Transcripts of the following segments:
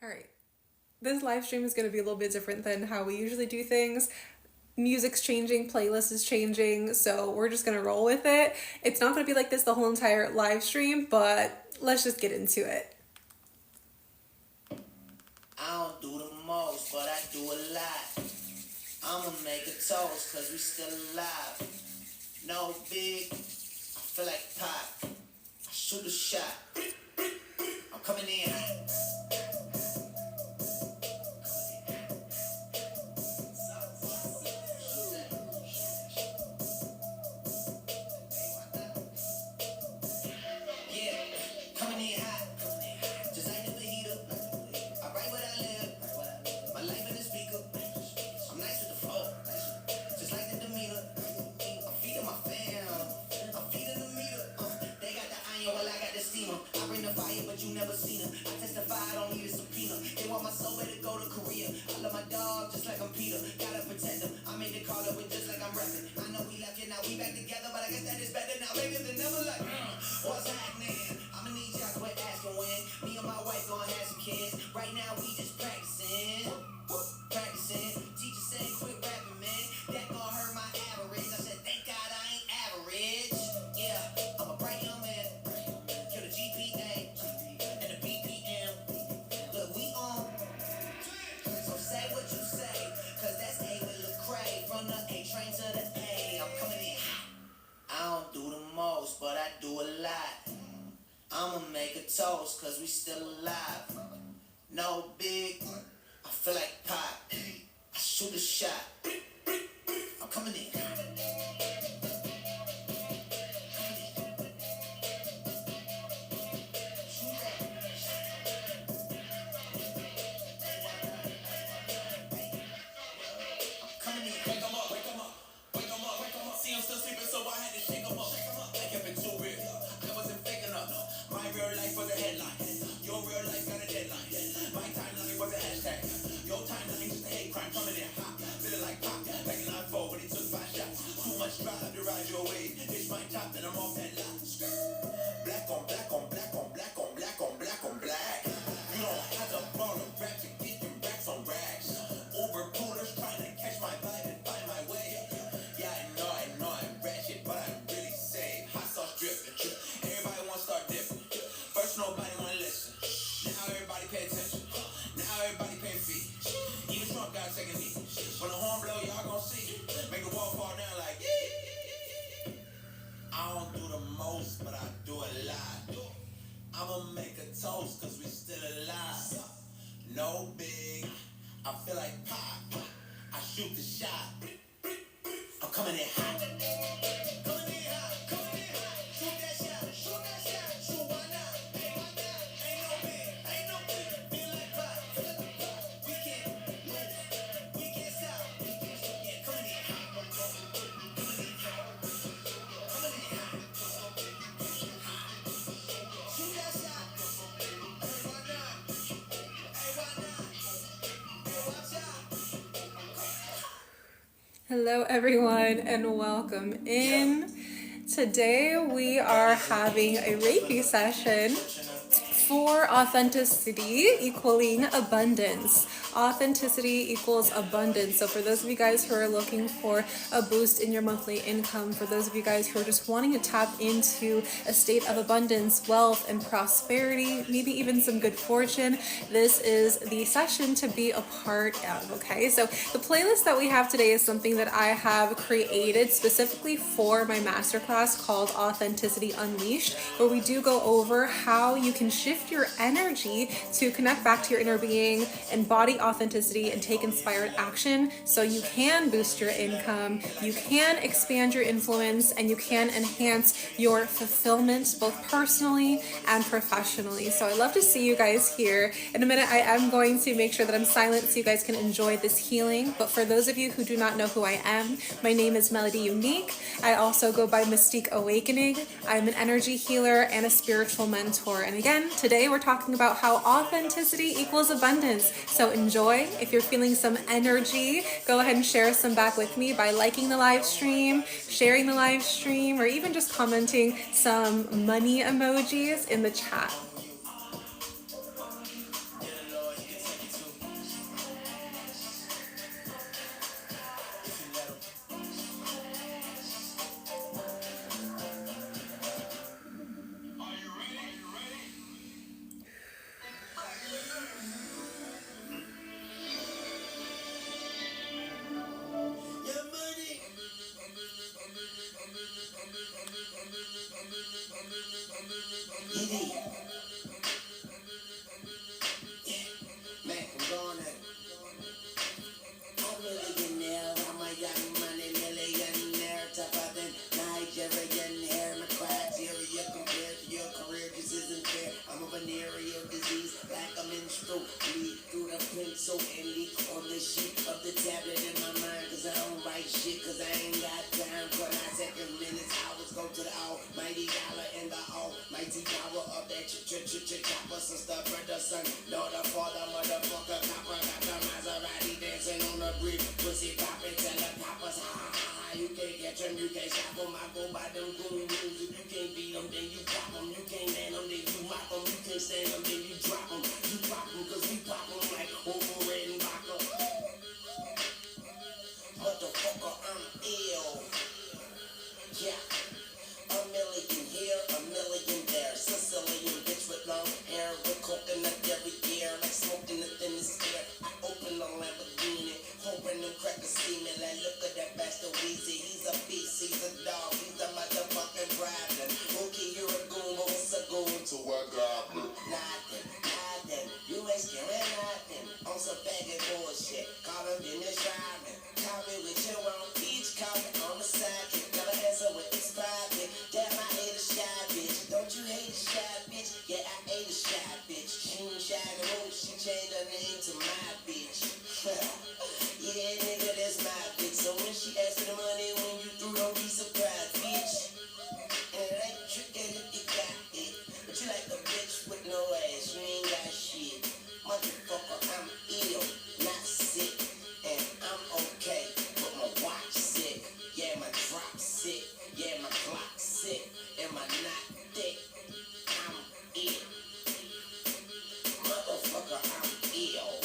All right, this live stream is going to be a little bit different than how we usually do things. Music's changing, playlist is changing, so we're just going to roll with it. It's not going to be like this the whole entire live stream, but let's just get into it. I don't do the most, but I do a lot. I'ma make a toast, cause we still alive. No big, I feel like pop. I shoot a shot. I'm coming in. But I do a lot. I'ma make a toast, cause we still alive. No big, I feel like pop. I shoot a shot. I'm coming in. I'ma make a toast, cause we still alive. No big, I feel like pop. I shoot the shot. I'm coming in hot. Coming in hot, coming in hot. Shoot that shot, shoot that shot. Shoot, why not? Hey, why not? Ain't no big, ain't no big. Feel like pop, feel like pop. We can't lose, we can't stop. Yeah, coming in hot. Coming in hot. Coming in hot. Shoot that shot. Hey, why not? Hey, why not? Hey, watch out. Hello, everyone, and welcome in. Today we are having a Reiki session for authenticity equaling abundance. Authenticity equals abundance. So for those of you guys who are looking for a boost in your monthly income, for those of you guys who are just wanting to tap into a state of abundance, wealth, and prosperity, maybe even some good fortune, this is the session to be a part of, okay? So the playlist that we have today is something that I have created specifically for my masterclass called Authenticity Unleashed, where we do go over how you can shift your energy to connect back to your inner being, embody authenticity, and take inspired action so you can boost your income, you can expand your influence, and you can enhance your fulfillment both personally and professionally. So I love to see you guys here. In a minute, I am going to make sure that I'm silent so you guys can enjoy this healing. But for those of you who do not know who I am, my name is Melody Unique. I also go by Mystique Awakening. I'm an energy healer and a spiritual mentor. And again, today we're talking about how authenticity equals abundance. So enjoy. If you're feeling some energy, go ahead and share some back with me by liking the live stream, sharing the live stream, or even just commenting some money emojis in the chat. scope, bleed through the pencil and leak on the sheet of the tablet in my mind. Cause I don't write shit, cause I ain't got time for 9 seconds, minutes, hours. Go to the almighty dollar and the almighty power of that chopper, sister, brother, son, daughter, father, motherfucker, copper. Got the Maserati dancing on the bridge, pussy poppin', tell the coppers, ha ha ha ha. You can't catch them, you can't stop them. I go by them goon rules. If you can't beat them, then you pop them. You can't land them, then you mock them. You can't stand them, then you drop them. You pop them, cause we pop them like over red and vodka. Motherfucker, I'm ill. Yeah. A million here, a million there. Sicilian bitch with long hair, with coconut every year, like smoking the thinnest air. I open the Lamborghini, hoping them crackers see me. Like, look at that bastard Weezy. He's a beast, he's a dog, he's a motherfucking problem. Okay, you're a goon, but what's a goon to a goblin? Nothing, nothing. You ain't scaring nothing. On some faggot bullshit. Call him in the driving. Call me with your own beach, call me on the side. Never answer with expired. Damn, I hate a shy bitch. Don't you hate a shy bitch? Yeah, I hate a shy bitch. She ain't shy no more. She changed her name to my bitch. Yeah, nigga, that's my bitch. So when she asks for the money, when you through, don't be surprised, bitch. And it ain't trickin' if you got it. But you like a bitch with no ass. You ain't got shit. Motherfucker, I'm ill, not sick. And I'm okay, but my watch sick. Yeah, my drop sick. Yeah, my clock sick. And my not thick. I'm ill. Motherfucker, I'm ill.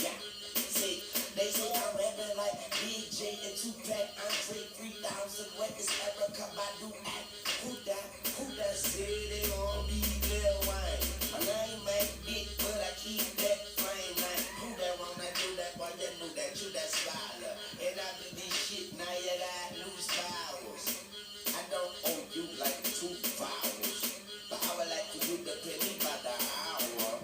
Yeah. See, they say I'm rapping like Big J and Tupac. Andre 3000. What is Erica Badu at? Who that said they gon' be Lil Wayne? My name ain't big, but I keep that flame line. Who that wanna do that, boy, that do that, you that smiler. And I do this shit, now you got lose powers. I don't owe you like 2 flowers, but I would like to do the penny by the hour.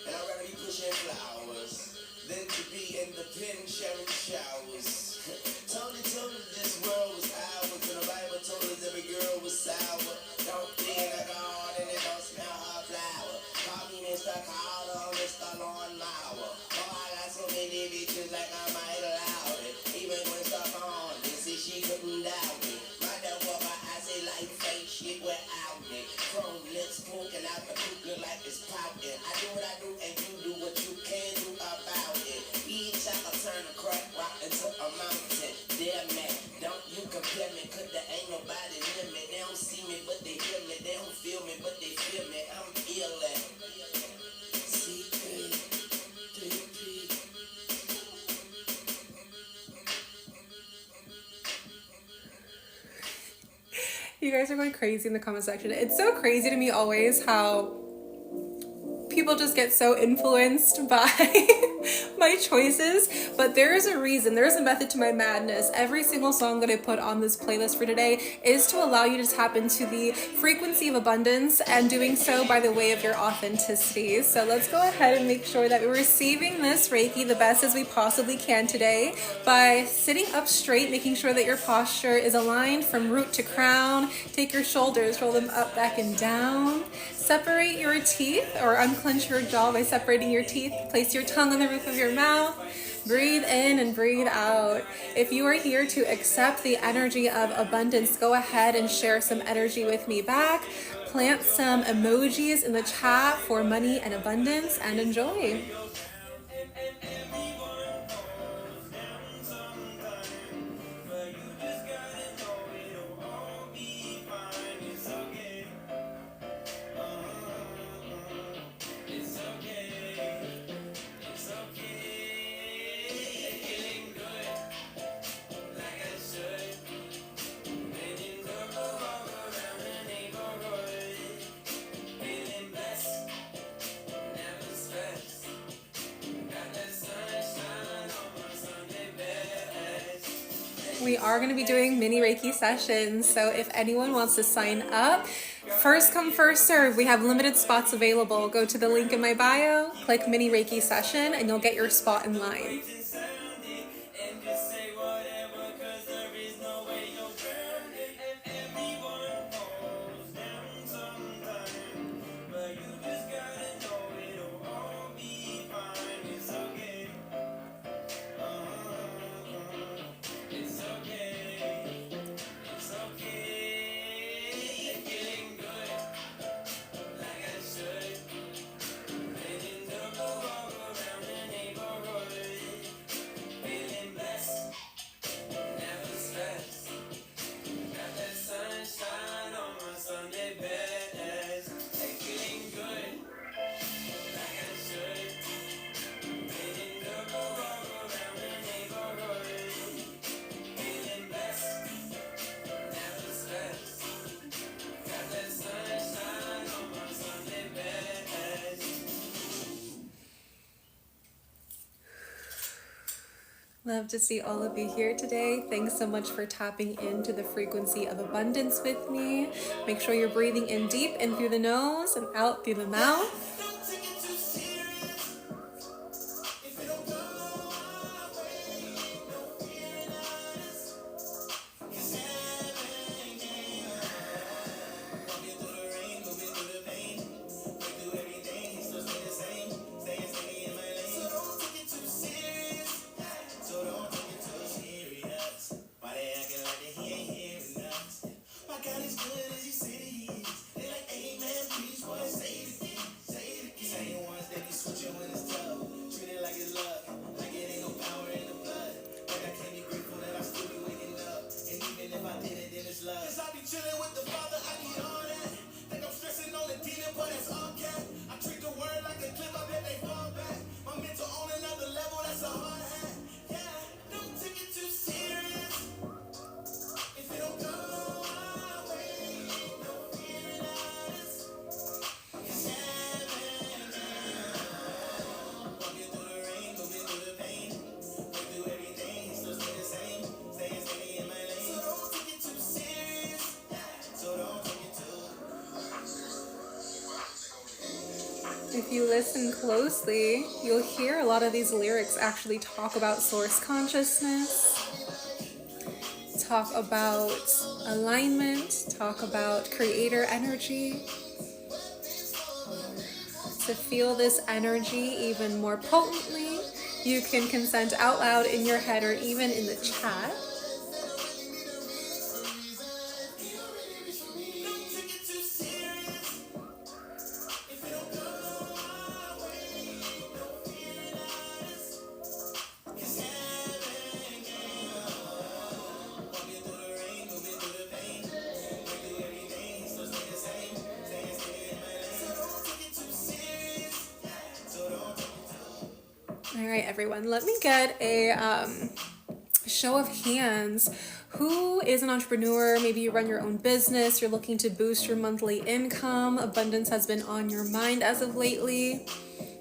And I'd rather be pushing flowers than to be in the pen sharing showers. Tony told us this world was ours, and the Bible told us every girl was sour. Don't be in a garden and don't smell her flower. Call me Mr. Carter, Mr. Lawn Mower. Oh, I got so many bitches like I might allow it. Even when stuff on, they say she couldn't doubt it. Motherfucker, I say like fake shit without it. Chrome lips poking out the poop look like it's pouting. I do what I do and you do what you can do about it. Each I can turn a crack rock into a mountain. Damn man, don't you compare me, cause there ain't nobody near me. They don't see me, but they hear me. They don't feel me, but they feel me. I'm ill at C-A-D-P. You guys are going crazy in the comment section. It's so crazy to me always how people just get so influenced by my choices, but there is a reason, there is a method to my madness. Every single song that I put on this playlist for today is to allow you to tap into the frequency of abundance, and doing so by the way of your authenticity. So let's go ahead and make sure that we're receiving this Reiki the best as we possibly can today by sitting up straight, making sure that your posture is aligned from root to crown. Take your shoulders, roll them up, back, and down. Separate your teeth, or unclench your jaw by separating your teeth. Place your tongue on the roof of your mouth. Breathe in and breathe out. If you are here to accept the energy of abundance, go ahead and share some energy with me back. Plant some emojis in the chat for money and abundance, and enjoy. We are going to be doing mini Reiki sessions, so if anyone wants to sign up, first come, first serve. We have limited spots available. Go to the link in my bio, click mini Reiki session, and you'll get your spot in line. Love to see all of you here today. Thanks so much for tapping into the frequency of abundance with me. Make sure you're breathing in deep in through the nose and out through the mouth. Don't take it too serious. If it don't go our way, no fear in us. 'Cause heaven came. Walking through the rain, moving through the pain. Break through everything, he still stay the same. Staying steady in my lane. So don't take it too serious. So don't take it too serious. Why they acting like they ain't hearing us? My God is good as he said he is. They like, amen, please, boy, say it again. Say it again. Same ones that be switching when it's tough. Treat it like it's luck. Like it ain't no power in the blood. Like I can't be grateful that I still be waking up. And even if I did it, then it's love. 'Cause I be chilling with the Father, I need all that. Think I'm stressing on the demon, but it's all cat. I treat the word like a clip, I bet they fall back. My mental on another level, that's a hard hat. Yeah, don't take it too serious. If it don't go our way, no fear in us. 'Cause heaven came. Walking through the rain, moving through the pain. Break through everything, he still stay the same. Staying steady in my lane. So don't take it too serious. So don't take it too. If you listen closely, you'll hear a lot of these lyrics actually talk about source consciousness, talk about alignment, talk about creator energy. To feel this energy even more potently, you can consent out loud in your head or even in the chat. Don't take it too serious. If it don't go our way, no fear in us. 'Cause heaven came. Walking through the rain, moving through the pain. Break through everything, he still stay the same. Staying steady in my lane. So don't take it too serious. So don't take it too. All right, everyone, let me get a show of hands. Who is an entrepreneur? Maybe you run your own business, you're looking to boost your monthly income, abundance has been on your mind as of lately.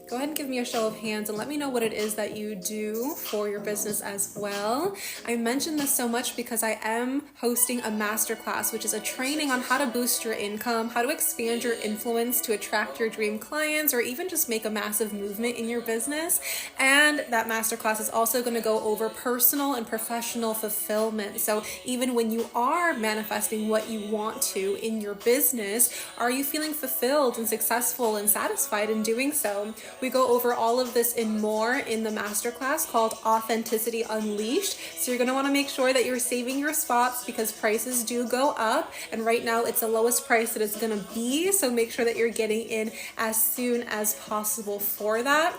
Go ahead and give me a show of hands and let me know what it is that you do for your business as well. I mention this so much because I am hosting a masterclass, which is a training on how to boost your income, how to expand your influence to attract your dream clients, or even just make a massive movement in your business. And that masterclass is also going to go over personal and professional fulfillment. So even when you are manifesting what you want to in your business, are you feeling fulfilled and successful and satisfied in doing so? We go over all of this and more in the masterclass called Authenticity Unleashed. So you're going to want to make sure that you're saving your spots because prices do go up. And right now it's the lowest price that it's going to be. So make sure that you're getting in as soon as possible for that.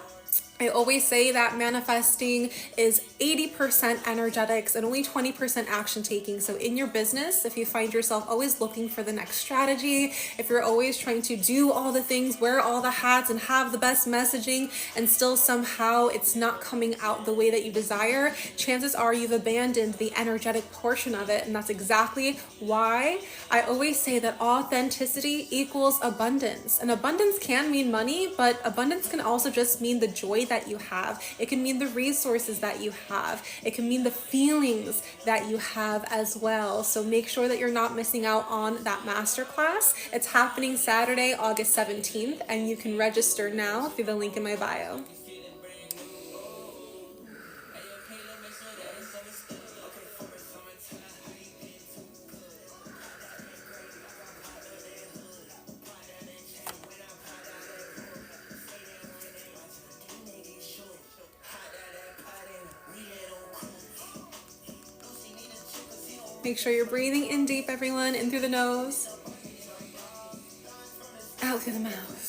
I always say that manifesting is 80% energetics and only 20% action taking. So in your business, if you find yourself always looking for the next strategy, if you're always trying to do all the things, wear all the hats and have the best messaging and still somehow it's not coming out the way that you desire, chances are you've abandoned the energetic portion of it. And that's exactly why I always say that authenticity equals abundance. And abundance can mean money, but abundance can also just mean the joy that you have. It can mean the resources that you have. It can mean the feelings that you have as well. So make sure that you're not missing out on that masterclass. It's happening Saturday, August 17th, and you can register now through the link in my bio. Make sure you're breathing in deep, everyone, in through the nose, out through the mouth.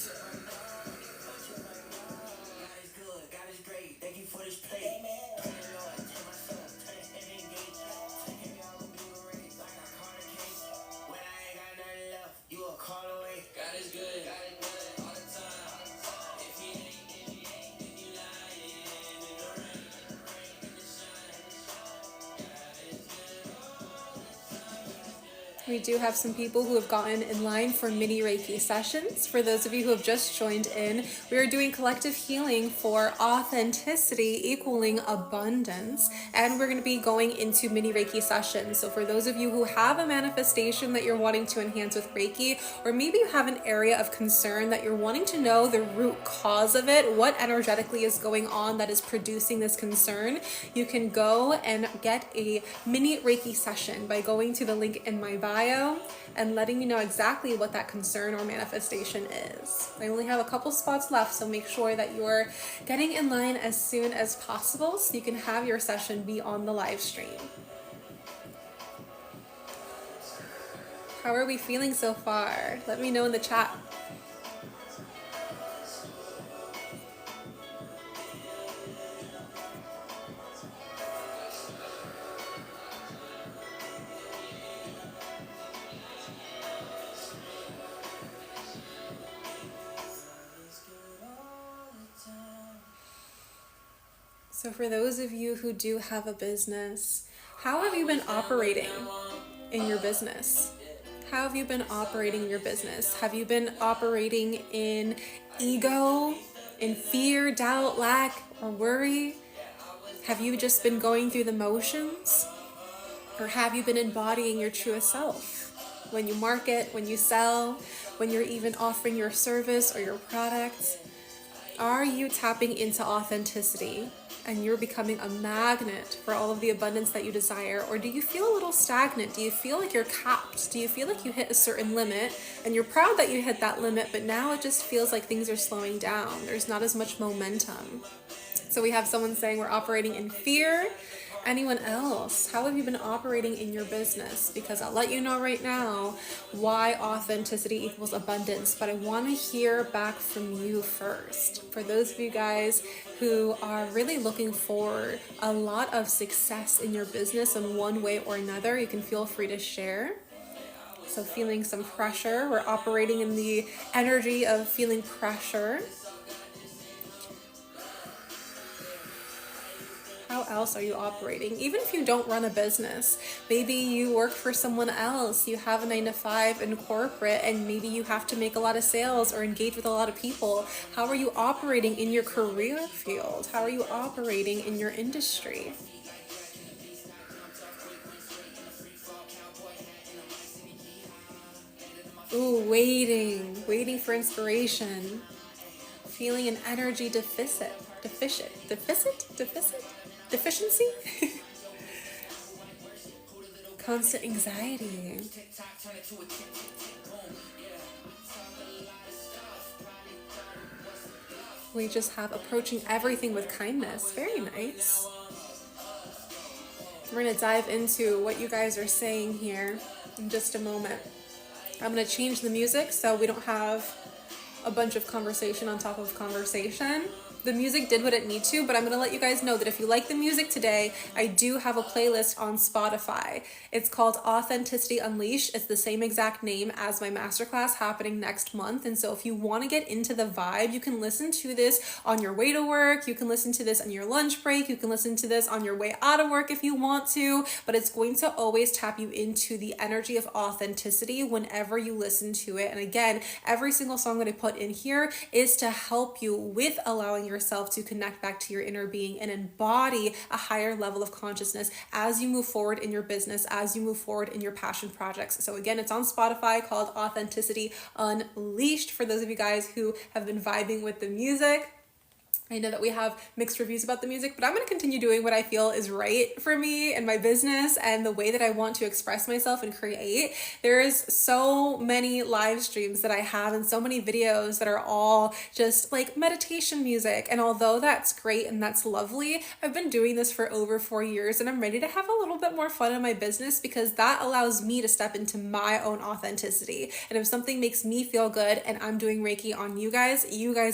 We do have some people who have gotten in line for mini Reiki sessions. For those of you who have just joined in, we are doing collective healing for authenticity equaling abundance. And we're going to be going into mini Reiki sessions. So for those of you who have a manifestation that you're wanting to enhance with Reiki, or maybe you have an area of concern that you're wanting to know the root cause of it, what energetically is going on that is producing this concern, you can go and get a mini Reiki session by going to the link in my bio and letting me know exactly what that concern or manifestation is. I only have a couple spots left, so make sure that you're getting in line as soon as possible so you can have your session be on the live stream. How are we feeling so far? Let me know in the chat. So for those of you who do have a business, how have you been operating in your business? How have you been operating in your business? Have you been operating in ego, in fear, doubt, lack, or worry? Have you just been going through the motions? Or have you been embodying your truest self? When you market, when you sell, when you're even offering your service or your product? Are you tapping into authenticity and you're becoming a magnet for all of the abundance that you desire? Or do you feel a little stagnant? Do you feel like you're capped? Do you feel like you hit a certain limit and you're proud that you hit that limit, but now it just feels like things are slowing down? There's not as much momentum. So we have someone saying we're operating in fear. Anyone else? How have you been operating in your business? Because I'll let you know right now why authenticity equals abundance, but I want to hear back from you first. For those of you guys who are really looking for a lot of success in your business in one way or another, you can feel free to share. So feeling some pressure, we're operating in the energy of feeling pressure. How else are you operating? Even if you don't run a business, maybe you work for someone else, you have a 9-to-5 in corporate, and maybe you have to make a lot of sales or engage with a lot of people. How are you operating in your career field? How are you operating in your industry? Ooh, waiting for inspiration. Feeling an energy deficiency? Constant anxiety. We just have approaching everything with kindness. Very nice. We're going to dive into what you guys are saying here in just a moment. I'm going to change the music so we don't have a bunch of conversation on top of conversation. The music did what it needed to, but I'm going to let you guys know that if you like the music today, I do have a playlist on Spotify. It's called Authenticity Unleashed. It's the same exact name as my masterclass happening next month. And so if you want to get into the vibe, you can listen to this on your way to work. You can listen to this on your lunch break. You can listen to this on your way out of work if you want to, but it's going to always tap you into the energy of authenticity whenever you listen to it. And again, every single song that I put in here is to help you with allowing yourself to connect back to your inner being and embody a higher level of consciousness as you move forward in your business, as you move forward in your passion projects. So again, it's on Spotify called Authenticity Unleashed for those of you guys who have been vibing with the music. I know that we have mixed reviews about the music, but I'm going to continue doing what I feel is right for me and my business and the way that I want to express myself and create. There's so many live streams that I have and so many videos that are all just like meditation music. And although that's great and that's lovely, I've been doing this for over 4 years and I'm ready to have a little bit more fun in my business because that allows me to step into my own authenticity. And if something makes me feel good and I'm doing Reiki on you guys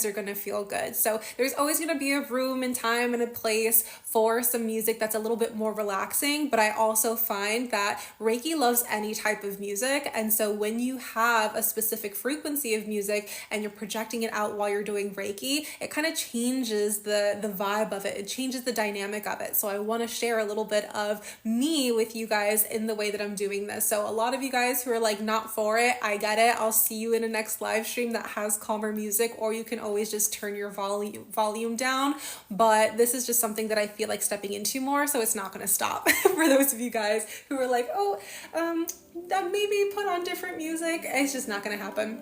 are going to feel good. So there's always going to be a room and time and a place for some music that's a little bit more relaxing, but I also find that Reiki loves any type of music. And so when you have a specific frequency of music and you're projecting it out while you're doing Reiki, it kind of changes the vibe of it. It changes the dynamic of it. So I want to share a little bit of me with you guys in the way that I'm doing this. So a lot of you guys who are like not for it, I get it. I'll see you in a next live stream that has calmer music, or you can always just turn your volume down. But this is just something that I feel like stepping into more, so it's not going to stop. For those of you guys who are like, oh, maybe put on different music, it's just not going to happen.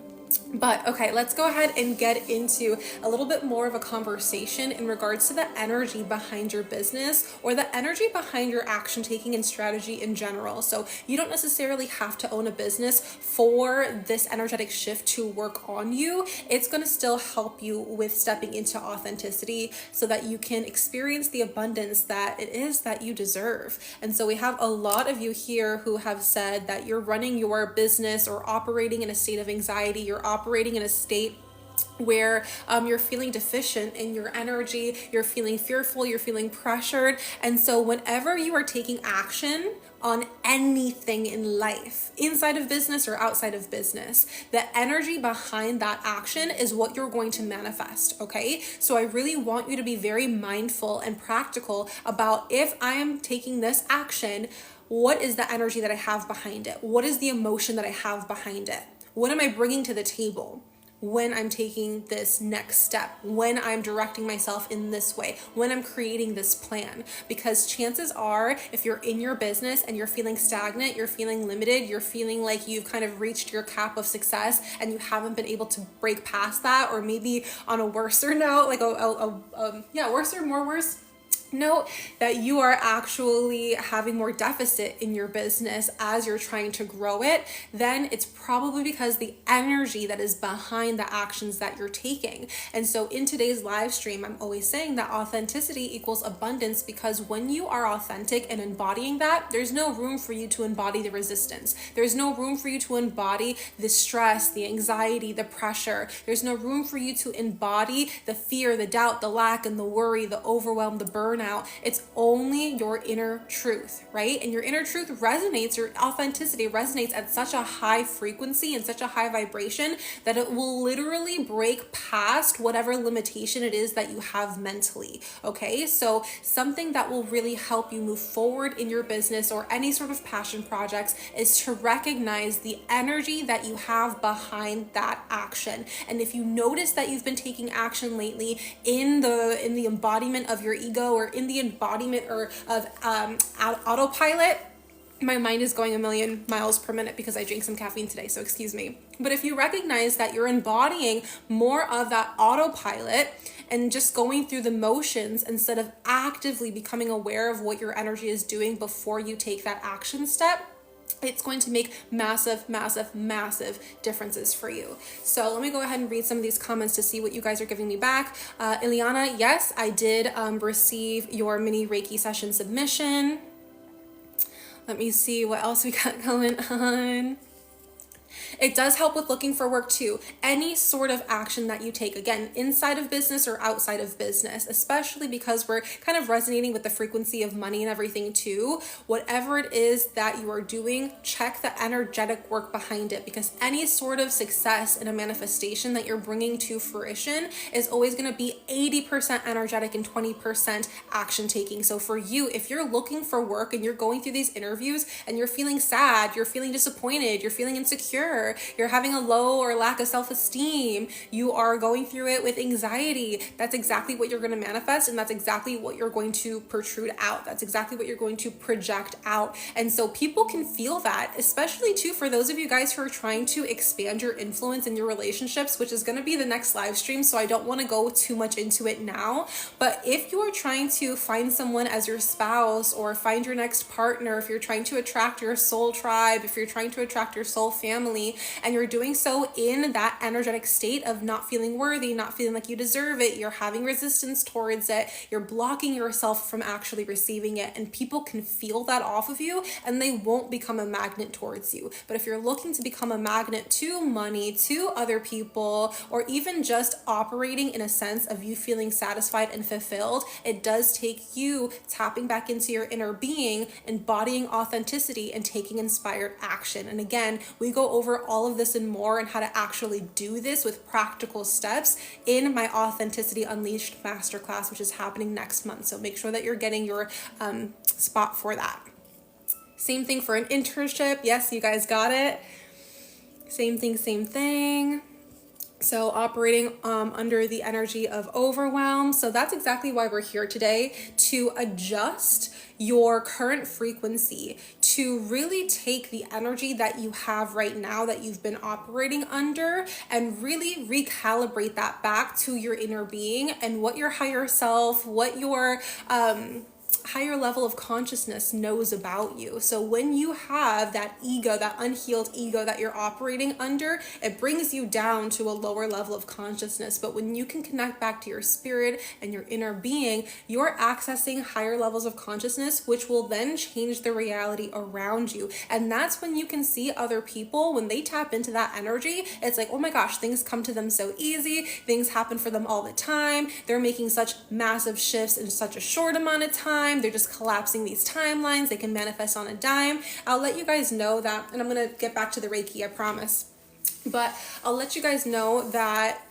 But okay, let's go ahead and get into a little bit more of a conversation in regards to the energy behind your business, or the energy behind your action taking and strategy in general. So you don't necessarily have to own a business for this energetic shift to work on you. It's going to still help you with stepping into authenticity so that you can experience the abundance that it is that you deserve. And so we have a lot of you here who have said that you're running your business or operating in a state of anxiety. You're operating in a state where you're feeling deficient in your energy, you're feeling fearful, you're feeling pressured. And so whenever you are taking action on anything in life, inside of business or outside of business, the energy behind that action is what you're going to manifest, okay? So I really want you to be very mindful and practical about, if I am taking this action, what is the energy that I have behind it? What is the emotion that I have behind it? What am I bringing to the table when I'm taking this next step, when I'm directing myself in this way, when I'm creating this plan? Because chances are, if you're in your business and you're feeling stagnant, you're feeling limited, you're feeling like you've kind of reached your cap of success and you haven't been able to break past that, or maybe on a worser note, like worse note, that you are actually having more deficit in your business as you're trying to grow it, then it's probably because the energy that is behind the actions that you're taking. And so in today's live stream, I'm always saying that authenticity equals abundance, because when you are authentic and embodying that, there's no room for you to embody the resistance. There's no room for you to embody the stress, the anxiety, the pressure. There's no room for you to embody the fear, the doubt, the lack, and the worry, the overwhelm, the burnout. It's only your inner truth, right? And your inner truth resonates, your authenticity resonates at such a high frequency and such a high vibration that it will literally break past whatever limitation it is that you have mentally, okay? So something that will really help you move forward in your business or any sort of passion projects is to recognize the energy that you have behind that action. And if you notice that you've been taking action lately in the embodiment of your ego, or in the embodiment of autopilot, my mind is going a million miles per minute because I drank some caffeine today, so excuse me. But if you recognize that you're embodying more of that autopilot and just going through the motions instead of actively becoming aware of what your energy is doing before you take that action step, it's going to make massive differences for you. So let me go ahead and read some of these comments to see what you guys are giving me back. Elana, yes, I did receive your mini Reiki session submission. Let me see what else we got going on. It does help with looking for work too. Any sort of action that you take, again, inside of business or outside of business, especially because we're kind of resonating with the frequency of money and everything too. Whatever it is that you are doing, check the energetic work behind it, because any sort of success in a manifestation that you're bringing to fruition is always going to be 80% energetic and 20% action taking. So for you, if you're looking for work and you're going through these interviews and you're feeling sad, you're feeling disappointed, you're feeling insecure, you're having a low or lack of self-esteem, you are going through it with anxiety, that's exactly what you're going to manifest, and that's exactly what you're going to protrude out. That's exactly what you're going to project out. And so people can feel that, especially too for those of you guys who are trying to expand your influence in your relationships, which is going to be the next live stream, so I don't want to go too much into it now. But if you are trying to find someone as your spouse, or find your next partner, if you're trying to attract your soul tribe, if you're trying to attract your soul family, family, and you're doing so in that energetic state of not feeling worthy, not feeling like you deserve it, you're having resistance towards it, you're blocking yourself from actually receiving it, and people can feel that off of you and they won't become a magnet towards you. But if you're looking to become a magnet to money, to other people, or even just operating in a sense of you feeling satisfied and fulfilled, it does take you tapping back into your inner being, embodying authenticity, and taking inspired action. And again, we go over all of this and more and how to actually do this with practical steps in my Authenticity Unleashed masterclass, which is happening next month. So make sure that you're getting your spot for that. Same thing for an internship. Yes, you guys got it. Same thing. So operating under the energy of overwhelm. So that's exactly why we're here today, to adjust your current frequency, to really take the energy that you have right now that you've been operating under and really recalibrate that back to your inner being and what your higher self, what your higher level of consciousness knows about you. So when you have that ego, that unhealed ego that you're operating under, it brings you down to a lower level of consciousness. But when you can connect back to your spirit and your inner being, you're accessing higher levels of consciousness, which will then change the reality around you. And that's when you can see other people, when they tap into that energy, it's like, oh my gosh, things come to them so easy. Things happen for them all the time. They're making such massive shifts in such a short amount of time. They're just collapsing these timelines. They can manifest on a dime. I'll let you guys know that, and I'm going to get back to the Reiki, I promise. But I'll let you guys know that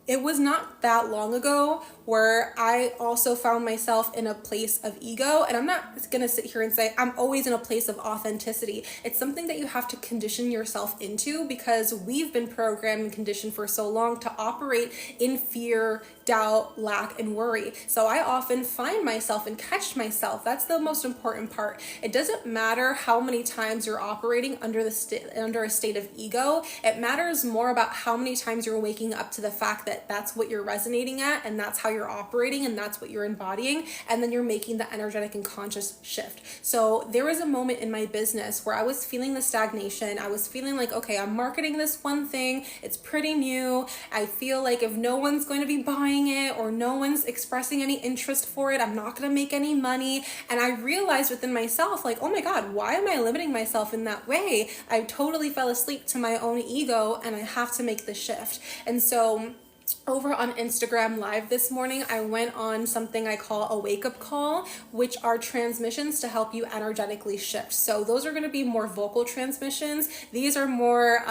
it was not that long ago where I also found myself in a place of ego. And I'm not going to sit here and say I'm always in a place of authenticity. It's something that you have to condition yourself into, because we've been programmed and conditioned for so long to operate in fear, doubt, lack, and worry. So I often find myself and catch myself. That's the most important part. It doesn't matter how many times you're operating under a state of ego. It matters more about how many times you're waking up to the fact that that's what you're resonating at, and that's how you're operating, and that's what you're embodying, and then you're making the energetic and conscious shift. So there was a moment in my business where I was feeling the stagnation. I was feeling like, okay, I'm marketing this one thing, it's pretty new. I feel like if no one's going to be buying it or no one's expressing any interest for it, I'm not going to make any money. And I realized within myself, like, oh my God, why am I limiting myself in that way? I totally fell asleep to my own ego, and I have to make the shift. And so over on Instagram Live this morning, I went on something I call a wake-up call, which are transmissions to help you energetically shift. So those are going to be more vocal transmissions. These are more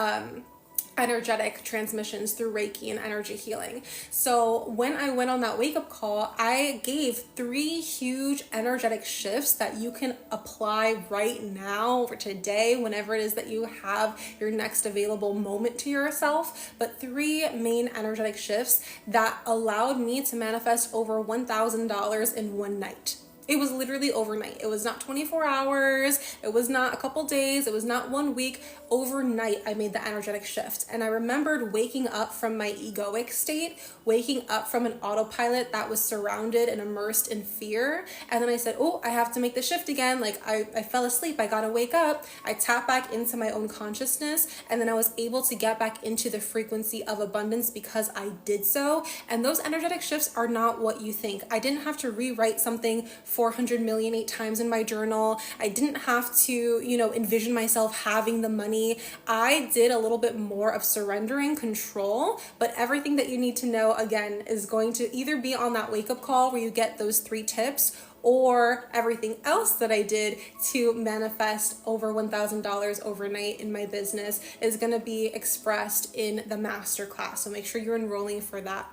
energetic transmissions through Reiki and energy healing. So when I went on that wake-up call, I gave 3 huge energetic shifts that you can apply right now or today, whenever it is that you have your next available moment to yourself. But 3 main energetic shifts that allowed me to manifest over $1,000 in one night. It was literally overnight. It was not 24 hours. It was not a couple days. It was not 1 week. Overnight, I made the energetic shift. And I remembered waking up from my egoic state, waking up from an autopilot that was surrounded and immersed in fear. And then I said, oh, I have to make the shift again. Like I fell asleep. I got to wake up. I tapped back into my own consciousness. And then I was able to get back into the frequency of abundance because I did so. And those energetic shifts are not what you think. I didn't have to rewrite something 400 million 8 times in my journal. I didn't have to, envision myself having the money. I did a little bit more of surrendering control, but everything that you need to know, again, is going to either be on that wake-up call where you get those 3 tips, or everything else that I did to manifest over $1,000 overnight in my business is going to be expressed in the masterclass. So make sure you're enrolling for that.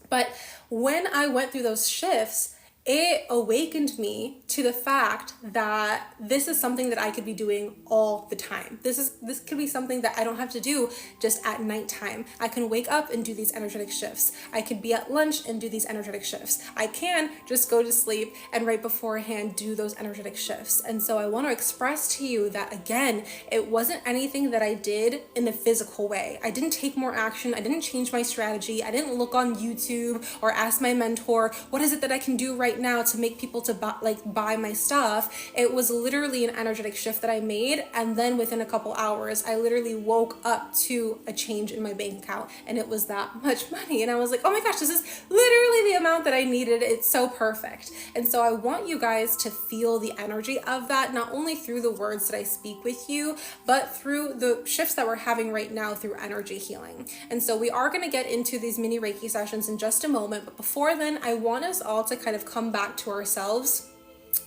But when I went through those shifts, it awakened me to the fact that this is something that I could be doing all the time. This could be something that I don't have to do just at nighttime. I can wake up and do these energetic shifts. I could be at lunch and do these energetic shifts. I can just go to sleep and right beforehand do those energetic shifts. And so I want to express to you that, again, it wasn't anything that I did in a physical way. I didn't take more action. I didn't change my strategy. I didn't look on YouTube or ask my mentor, what is it that I can do right right now to make people to buy my stuff, it was literally an energetic shift that I made. And then within a couple hours, I literally woke up to a change in my bank account, and it was that much money. And I was like, oh my gosh, this is literally the amount that I needed. It's so perfect. And so I want you guys to feel the energy of that, not only through the words that I speak with you, but through the shifts that we're having right now through energy healing. And so we are going to get into these mini Reiki sessions in just a moment. But before then, I want us all to kind of come back to ourselves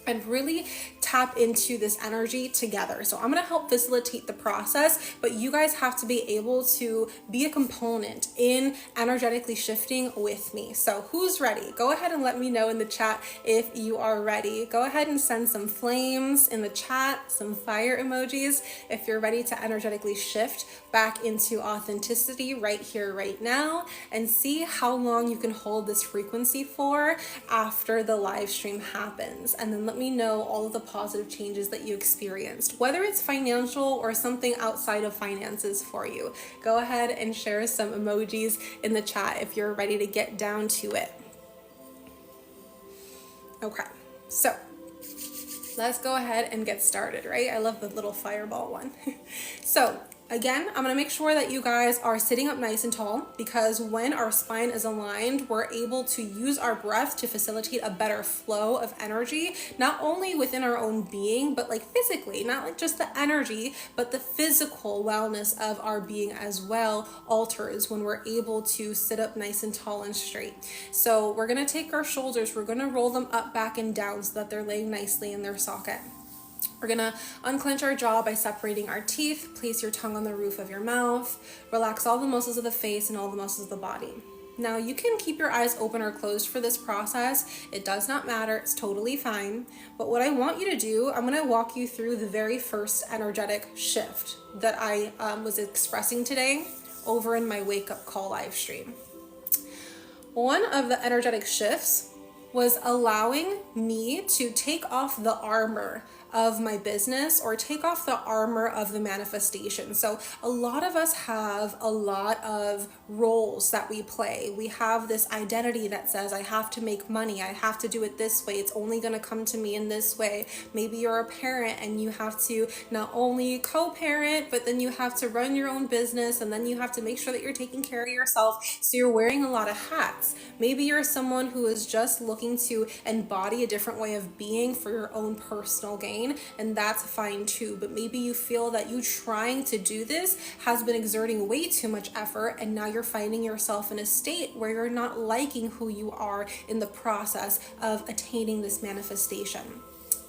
and really tap into this energy together. So I'm going to help facilitate the process, but you guys have to be able to be a component in energetically shifting with me. So who's ready? Go ahead and let me know in the chat if you are ready. Go ahead and send some flames in the chat, some fire emojis if you're ready to energetically shift back into authenticity right here, right now, and see how long you can hold this frequency for after the live stream happens. And then let me know all of the positive changes that you experienced, whether it's financial or something outside of finances for you. Go ahead and share some emojis in the chat if you're ready to get down to it. Okay, so let's go ahead and get started, right? I love the little fireball one. So again, I'm gonna make sure that you guys are sitting up nice and tall, because when our spine is aligned, we're able to use our breath to facilitate a better flow of energy, not only within our own being, but like physically, not like just the energy, but the physical wellness of our being as well alters when we're able to sit up nice and tall and straight. So we're gonna take our shoulders, we're gonna roll them up, back, and down so that they're laying nicely in their socket. We're gonna unclench our jaw by separating our teeth. Place your tongue on the roof of your mouth. Relax all the muscles of the face and all the muscles of the body. Now you can keep your eyes open or closed for this process. It does not matter, it's totally fine. But what I want you to do, I'm gonna walk you through the very first energetic shift that I was expressing today over in my wake up call live stream. One of the energetic shifts was allowing me to take off the armor of my business, or take off the armor of the manifestation. So a lot of us have a lot of roles that we play. We have this identity that says, I have to make money, I have to do it this way, it's only gonna come to me in this way. Maybe you're a parent and you have to not only co-parent, but then you have to run your own business, and then you have to make sure that you're taking care of yourself. So you're wearing a lot of hats. Maybe you're someone who is just looking to embody a different way of being for your own personal gain, and that's fine too. But maybe you feel that you trying to do this has been exerting way too much effort, and now you're finding yourself in a state where you're not liking who you are in the process of attaining this manifestation.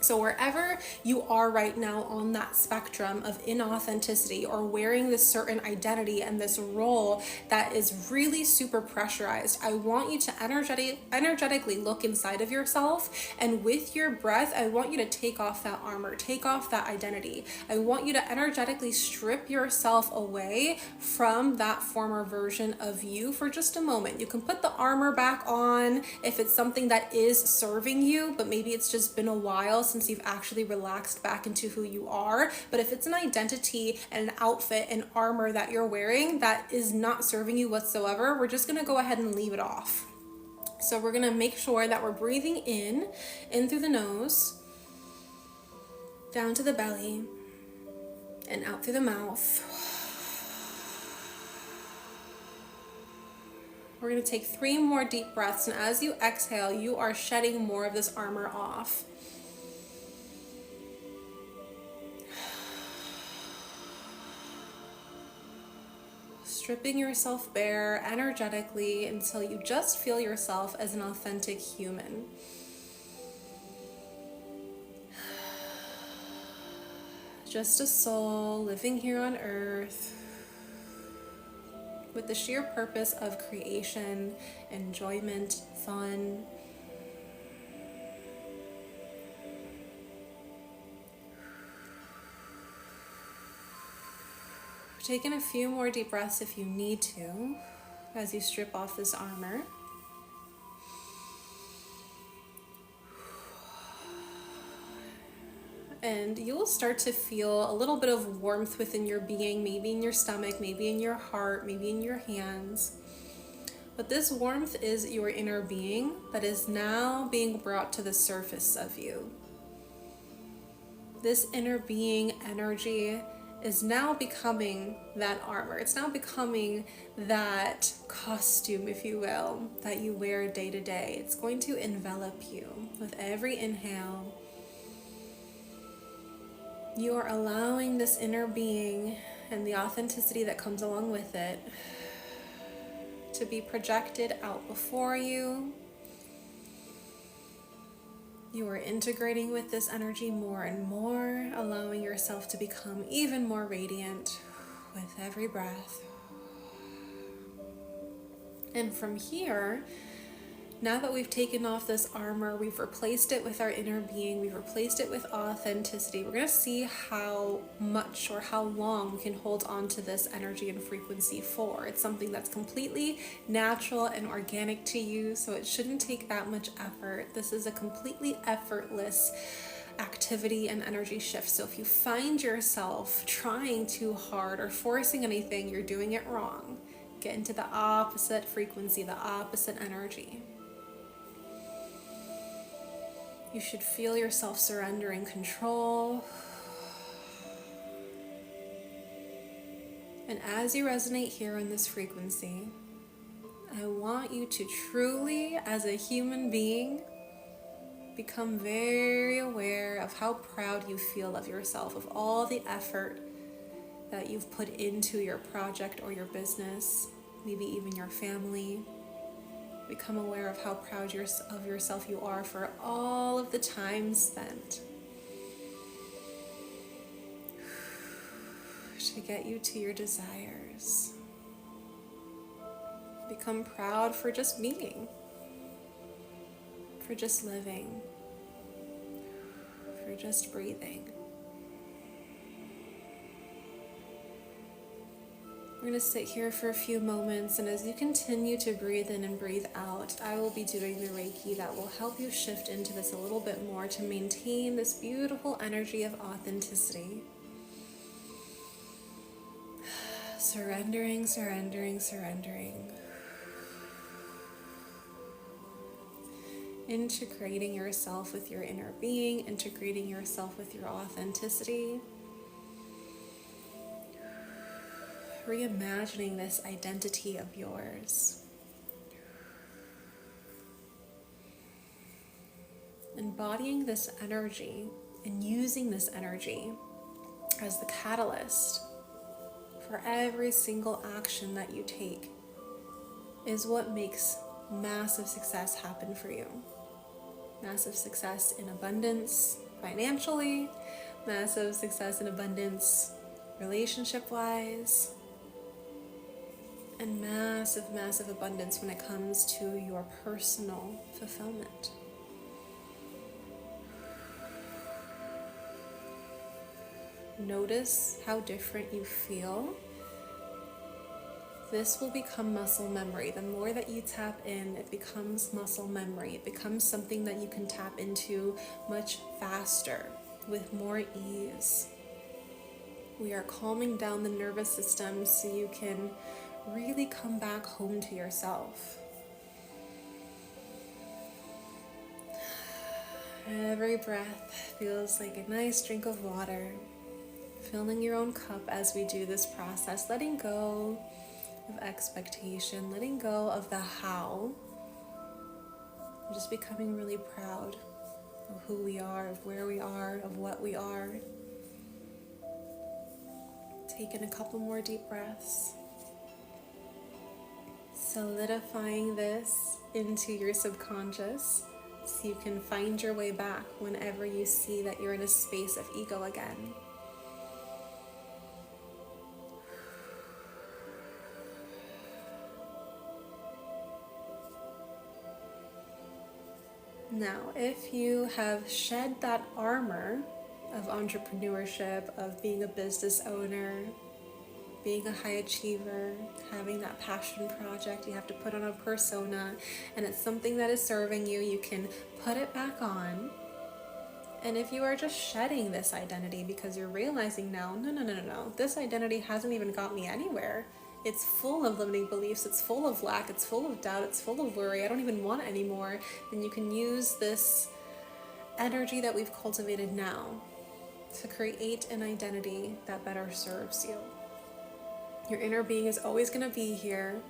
So wherever you are right now on that spectrum of inauthenticity, or wearing this certain identity and this role that is really super pressurized, I want you to energetically look inside of yourself, and with your breath, I want you to take off that armor, take off that identity. I want you to energetically strip yourself away from that former version of you for just a moment. You can put the armor back on if it's something that is serving you, but maybe it's just been a while since you've actually relaxed back into who you are. But if it's an identity and an outfit and armor that you're wearing that is not serving you whatsoever, we're just gonna go ahead and leave it off. So we're gonna make sure that we're breathing in through the nose, down to the belly, and out through the mouth. We're gonna take 3 more deep breaths, and as you exhale, you are shedding more of this armor off. Stripping yourself bare energetically until you just feel yourself as an authentic human. Just a soul living here on earth with the sheer purpose of creation, enjoyment, fun. Taking a few more deep breaths if you need to, as you strip off this armor. And you'll start to feel a little bit of warmth within your being, maybe in your stomach, maybe in your heart, maybe in your hands. But this warmth is your inner being that is now being brought to the surface of you. This inner being energy is now becoming that armor. It's now becoming that costume, if you will, that you wear day to day. It's going to envelop you with every inhale. You are allowing this inner being and the authenticity that comes along with it to be projected out before you. You are integrating with this energy more and more, allowing yourself to become even more radiant with every breath. And from here, now that we've taken off this armor, we've replaced it with our inner being, we've replaced it with authenticity, we're going to see how much or how long we can hold on to this energy and frequency for. It's something that's completely natural and organic to you, so it shouldn't take that much effort. This is a completely effortless activity and energy shift. So if you find yourself trying too hard or forcing anything, you're doing it wrong. Get into the opposite frequency, the opposite energy. You should feel yourself surrendering control. And as you resonate here in this frequency, I want you to truly, as a human being, become very aware of how proud you feel of yourself, of all the effort that you've put into your project or your business, maybe even your family. Become aware of how proud of yourself you are for all of the time spent to get you to your desires. Become proud for just being, for just living, for just breathing. We're going to sit here for a few moments, and as you continue to breathe in and breathe out, I will be doing the Reiki that will help you shift into this a little bit more to maintain this beautiful energy of authenticity. Surrendering, surrendering, surrendering. Integrating yourself with your inner being, integrating yourself with your authenticity. Reimagining this identity of yours. Embodying this energy and using this energy as the catalyst for every single action that you take is what makes massive success happen for you. Massive success in abundance financially, massive success in abundance relationship-wise, and massive, massive abundance when it comes to your personal fulfillment. Notice how different you feel. This will become muscle memory. The more that you tap in, it becomes muscle memory. It becomes something that you can tap into much faster, with more ease. We are calming down the nervous system so you can really come back home to yourself. Every breath feels like a nice drink of water, filling your own cup as we do this process, letting go of expectation, letting go of the how, and just becoming really proud of who we are, of where we are, of what we are. Take in a couple more deep breaths. Solidifying this into your subconscious so you can find your way back whenever you see that you're in a space of ego again. Now, if you have shed that armor of entrepreneurship, of being a business owner, being a high achiever, having that passion project, you have to put on a persona, and it's something that is serving you, you can put it back on. And if you are just shedding this identity because you're realizing now, no, this identity hasn't even got me anywhere, it's full of limiting beliefs, it's full of lack, it's full of doubt, it's full of worry, I don't even want it anymore, then you can use this energy that we've cultivated now to create an identity that better serves you. Your inner being is always going to be here.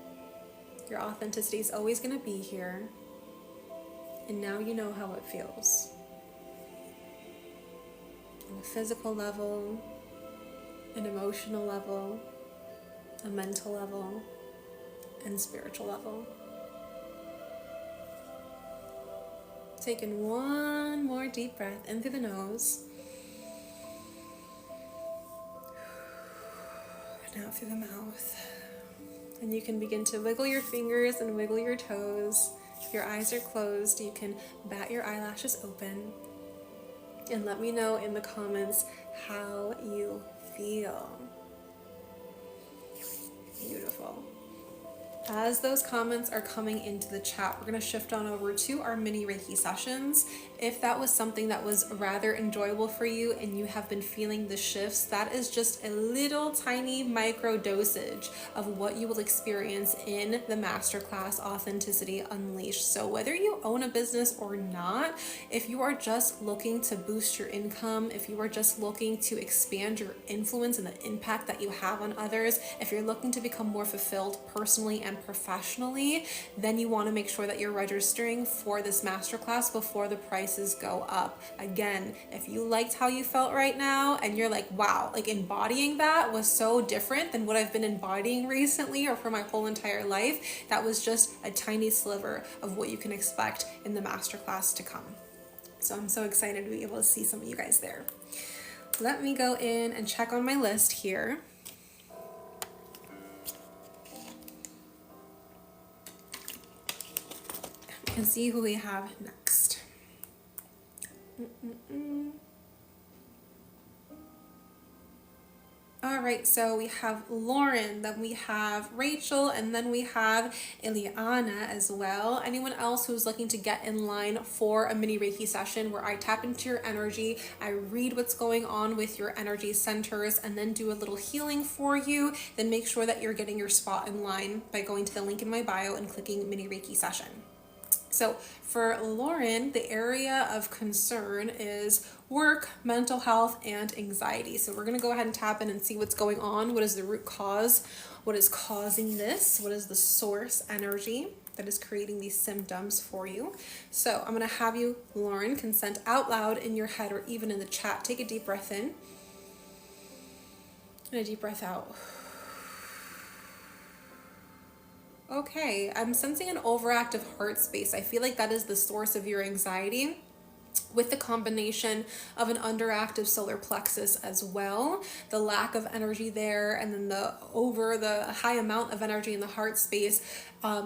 Your authenticity is always going to be here. And now you know how it feels. On a physical level, an emotional level, a mental level, and spiritual level. Taking one more deep breath in through the nose. And out through the mouth. And you can begin to wiggle your fingers and wiggle your toes. If your eyes are closed, you can bat your eyelashes open. And let me know in the comments how you feel. Beautiful. As those comments are coming into the chat, we're going to shift on over to our mini Reiki sessions. If that was something that was rather enjoyable for you and you have been feeling the shifts, that is just a little tiny micro dosage of what you will experience in the masterclass Authenticity Unleashed. So whether you own a business or not, if you are just looking to boost your income, if you are just looking to expand your influence and the impact that you have on others, if you're looking to become more fulfilled personally and professionally, then you want to make sure that you're registering for this masterclass before the prices go up. Again, if you liked how you felt right now and you're like, wow, like embodying that was so different than what I've been embodying recently or for my whole entire life, that was just a tiny sliver of what you can expect in the masterclass to come. So I'm so excited to be able to see some of you guys there. Let me go in and check on my list here. And see who we have next. All right, so we have Lauren, then we have Rachel, and then we have Elana as well. Anyone else who's looking to get in line for a mini Reiki session where I tap into your energy, I read what's going on with your energy centers, and then do a little healing for you, then make sure that you're getting your spot in line by going to the link in my bio and clicking mini Reiki session. So for Lauren, the area of concern is work, mental health, and anxiety. So we're going to go ahead and tap in and see what's going on. What is the root cause? What is causing this? What is the source energy that is creating these symptoms for you? So I'm going to have you, Lauren, consent out loud in your head or even in the chat. Take a deep breath in and a deep breath out. Okay, I'm sensing an overactive heart space. I feel like that is the source of your anxiety, with the combination of an underactive solar plexus as well, the lack of energy there, and then the high amount of energy in the heart space.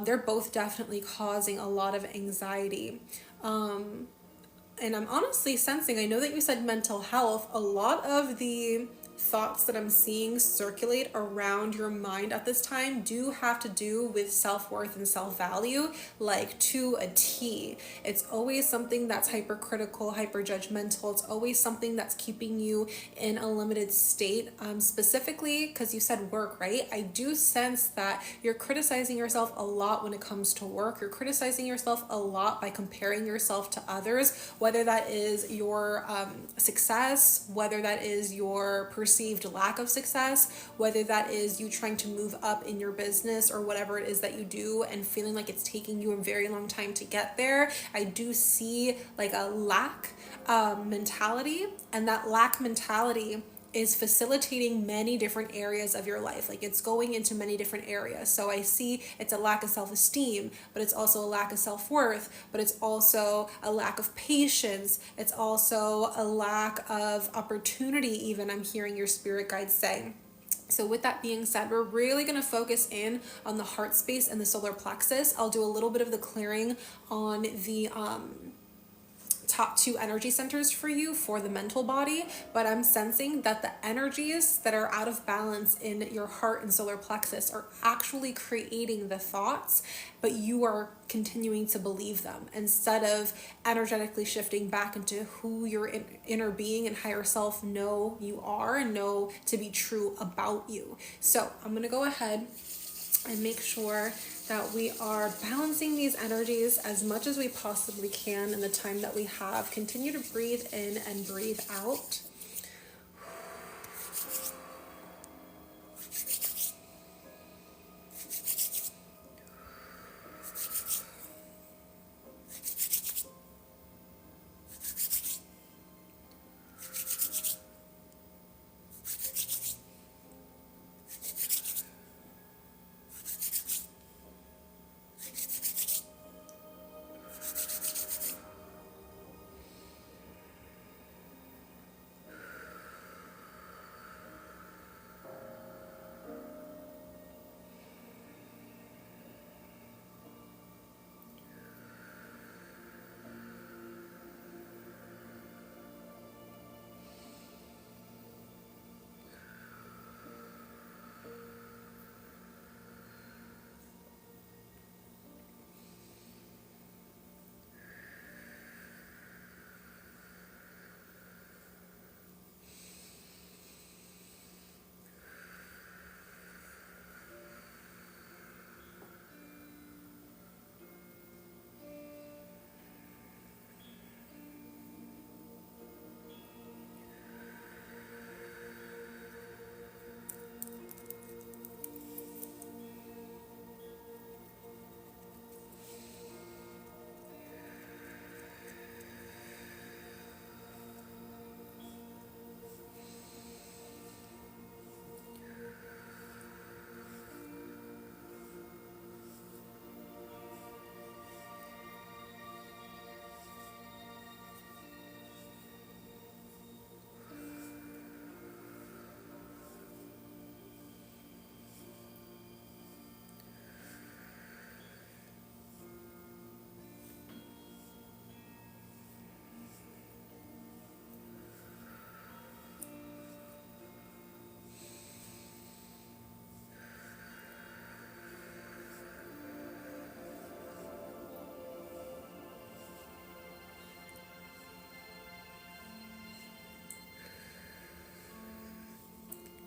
They're both definitely causing a lot of anxiety. And I'm honestly sensing, I know that you said mental health, a lot of the thoughts that I'm seeing circulate around your mind at this time do have to do with self-worth and self-value, like to a T. It's always something that's hypercritical, hyper-judgmental. It's always something that's keeping you in a limited state, specifically because you said work, right? I do sense that you're criticizing yourself a lot when it comes to work. You're criticizing yourself a lot by comparing yourself to others, whether that is your success, whether that is your perceived lack of success, whether that is you trying to move up in your business or whatever it is that you do and feeling like it's taking you a very long time to get there. I do see like a lack mentality, and that lack mentality is facilitating many different areas of your life. Like it's going into many different areas. So I see it's a lack of self-esteem, but it's also a lack of self-worth, but it's also a lack of patience. It's also a lack of opportunity, even I'm hearing your spirit guides say. So with that being said, we're really going to focus in on the heart space and the solar plexus. I'll do a little bit of the clearing on the top 2 energy centers for you for the mental body, but I'm sensing that the energies that are out of balance in your heart and solar plexus are actually creating the thoughts, but you are continuing to believe them instead of energetically shifting back into who your inner being and higher self know you are and know to be true about you. So I'm going to go ahead and make sure that we are balancing these energies as much as we possibly can in the time that we have. Continue to breathe in and breathe out.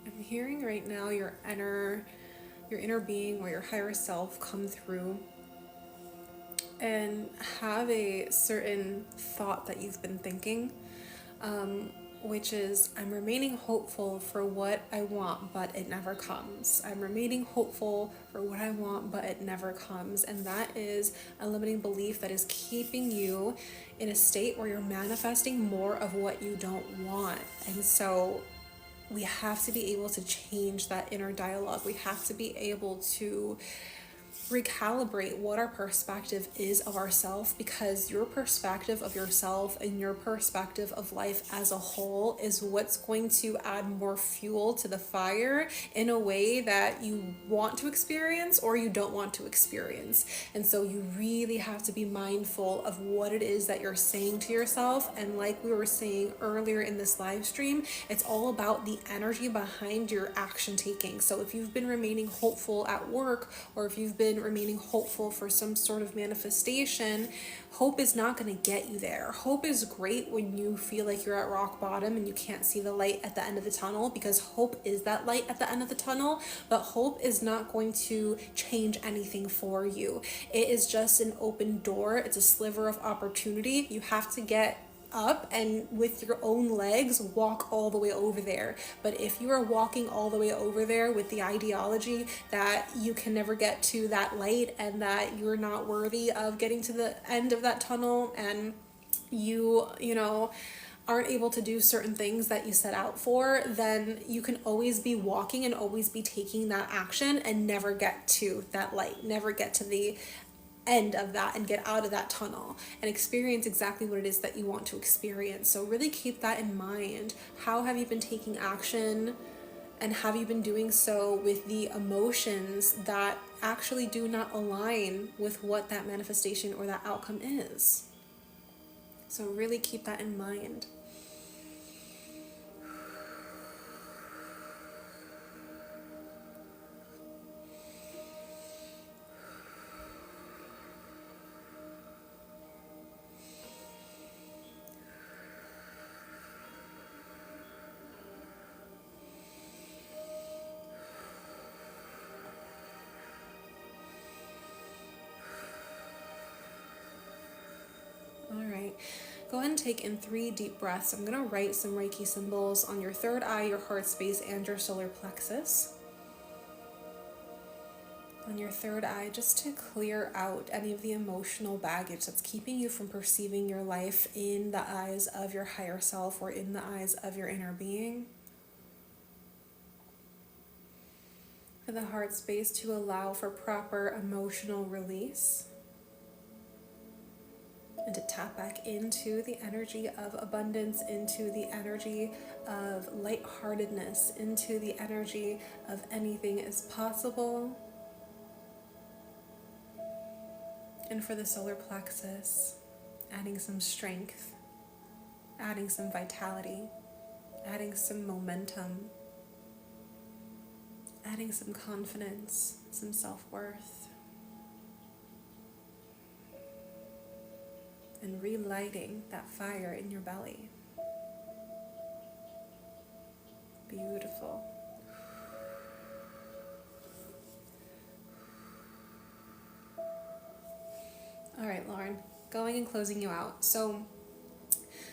I'm hearing right now your inner being or your higher self come through and have a certain thought that you've been thinking, which is, I'm remaining hopeful for what I want, but it never comes. I'm remaining hopeful for what I want, but it never comes. And that is a limiting belief that is keeping you in a state where you're manifesting more of what you don't want. And so we have to be able to change that inner dialogue. We have to be able to recalibrate what our perspective is of ourself, because your perspective of yourself and your perspective of life as a whole is what's going to add more fuel to the fire in a way that you want to experience or you don't want to experience. And so you really have to be mindful of what it is that you're saying to yourself. And like we were saying earlier in this live stream, it's all about the energy behind your action taking. So if you've been remaining hopeful at work, or if you've been remaining hopeful for some sort of manifestation, hope is not going to get you there. Hope is great when you feel like you're at rock bottom and you can't see the light at the end of the tunnel, because hope is that light at the end of the tunnel, but hope is not going to change anything for you. It is just an open door. It's a sliver of opportunity. You have to get up and with your own legs walk all the way over there. But if you are walking all the way over there with the ideology that you can never get to that light and that you're not worthy of getting to the end of that tunnel, and you know aren't able to do certain things that you set out for, then you can always be walking and always be taking that action and never get to that light, never get to the end of that and get out of that tunnel and experience exactly what it is that you want to experience. So really keep that in mind. How have you been taking action, and have you been doing so with the emotions that actually do not align with what that manifestation or that outcome is? So really keep that in mind. All right, go ahead and take in 3 deep breaths. I'm going to write some Reiki symbols on your third eye, your heart space, and your solar plexus. On your third eye, just to clear out any of the emotional baggage that's keeping you from perceiving your life in the eyes of your higher self or in the eyes of your inner being. For the heart space, to allow for proper emotional release. And to tap back into the energy of abundance, into the energy of lightheartedness, into the energy of anything is possible. And for the solar plexus, adding some strength, adding some vitality, adding some momentum, adding some confidence, some self-worth. And relighting that fire in your belly. Beautiful. All right, Lauren, going and closing you out. So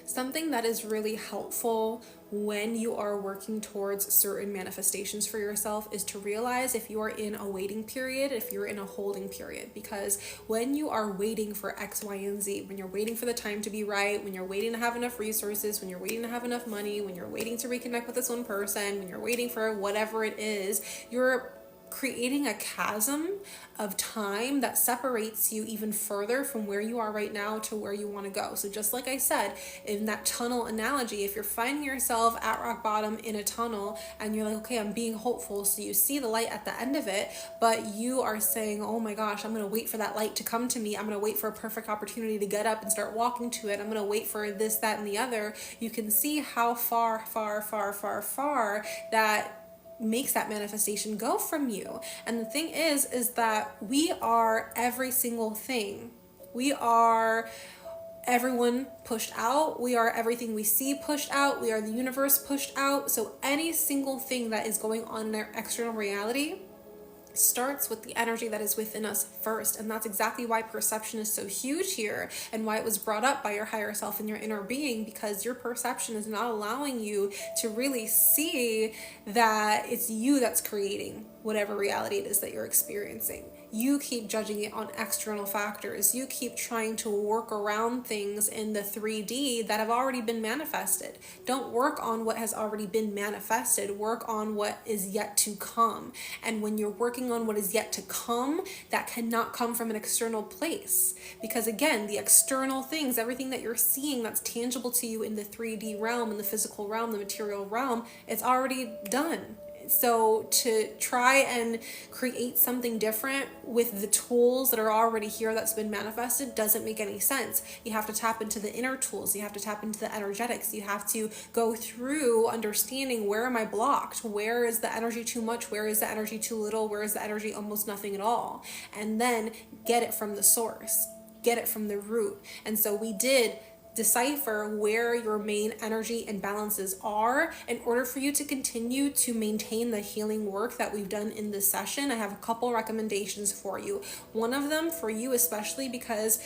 something that is really helpful when you are working towards certain manifestations for yourself is to realize if you are in a waiting period, if you're in a holding period. Because when you are waiting for X, Y, and Z, when you're waiting for the time to be right, when you're waiting to have enough resources, when you're waiting to have enough money, when you're waiting to reconnect with this one person, when you're waiting for whatever it is, you're creating a chasm of time that separates you even further from where you are right now to where you want to go. So just like I said, in that tunnel analogy, if you're finding yourself at rock bottom in a tunnel and you're like, okay, I'm being hopeful, so you see the light at the end of it, but you are saying, oh my gosh, I'm going to wait for that light to come to me. I'm going to wait for a perfect opportunity to get up and start walking to it. I'm going to wait for this, that, and the other. You can see how far that makes that manifestation go from you. And the thing is that we are every single thing. We are everyone pushed out. We are everything we see pushed out. We are the universe pushed out. So any single thing that is going on in our external reality starts with the energy that is within us first. And that's exactly why perception is so huge here and why it was brought up by your higher self and your inner being, because your perception is not allowing you to really see that it's you that's creating whatever reality it is that you're experiencing. You keep judging it on external factors. You keep trying to work around things in the 3D that have already been manifested. Don't work on what has already been manifested. Work on what is yet to come. And when you're working on what is yet to come, that cannot come from an external place. Because again, the external things, everything that you're seeing that's tangible to you in the 3D realm, in the physical realm, the material realm, it's already done. So to try and create something different with the tools that are already here that's been manifested doesn't make any sense. You have to tap into the inner tools. You have to tap into the energetics. You have to go through understanding, where am I blocked? Where is the energy too much? Where is the energy too little? Where is the energy almost nothing at all? And then get it from the source. Get it from the root. And so we did decipher where your main energy imbalances are in order for you to continue to maintain the healing work that we've done in this session. I have a couple recommendations for you. One of them for you especially because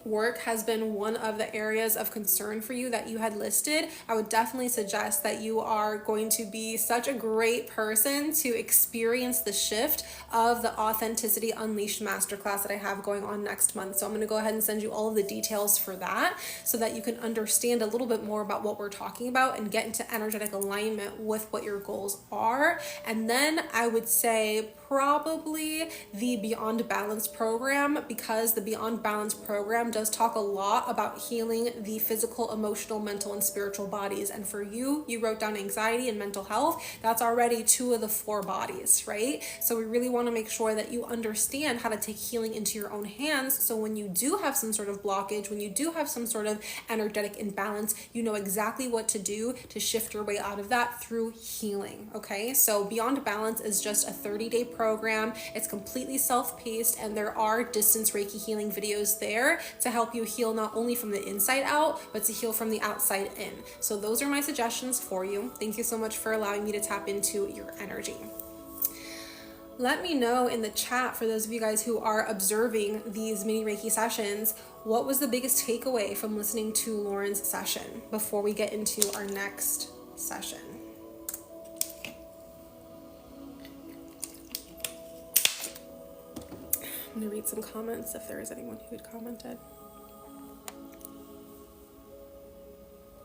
work has been one of the areas of concern for you that you had listed. I would definitely suggest that you are going to be such a great person to experience the shift of the Authenticity Unleashed masterclass that I have going on next month. So I'm going to go ahead and send you all of the details for that so that you can understand a little bit more about what we're talking about and get into energetic alignment with what your goals are. And then I would say probably the Beyond Balance program, because the Beyond Balance program does talk a lot about healing the physical, emotional, mental, and spiritual bodies. And for you, you wrote down anxiety and mental health. That's already 2 of the 4 bodies, right? So we really want to make sure that you understand how to take healing into your own hands. So when you do have some sort of blockage, when you do have some sort of energetic imbalance, you know exactly what to do to shift your way out of that through healing. Okay, so Beyond Balance is just a 30-day program. It's completely self-paced, and there are distance Reiki healing videos there to help you heal not only from the inside out, but to heal from the outside in. So those are my suggestions for you. Thank you so much for allowing me to tap into your energy. Let me know in the chat, for those of you guys who are observing these mini Reiki sessions, what was the biggest takeaway from listening to Lauren's session before we get into our next session. I'm going to read some comments if there is anyone who had commented.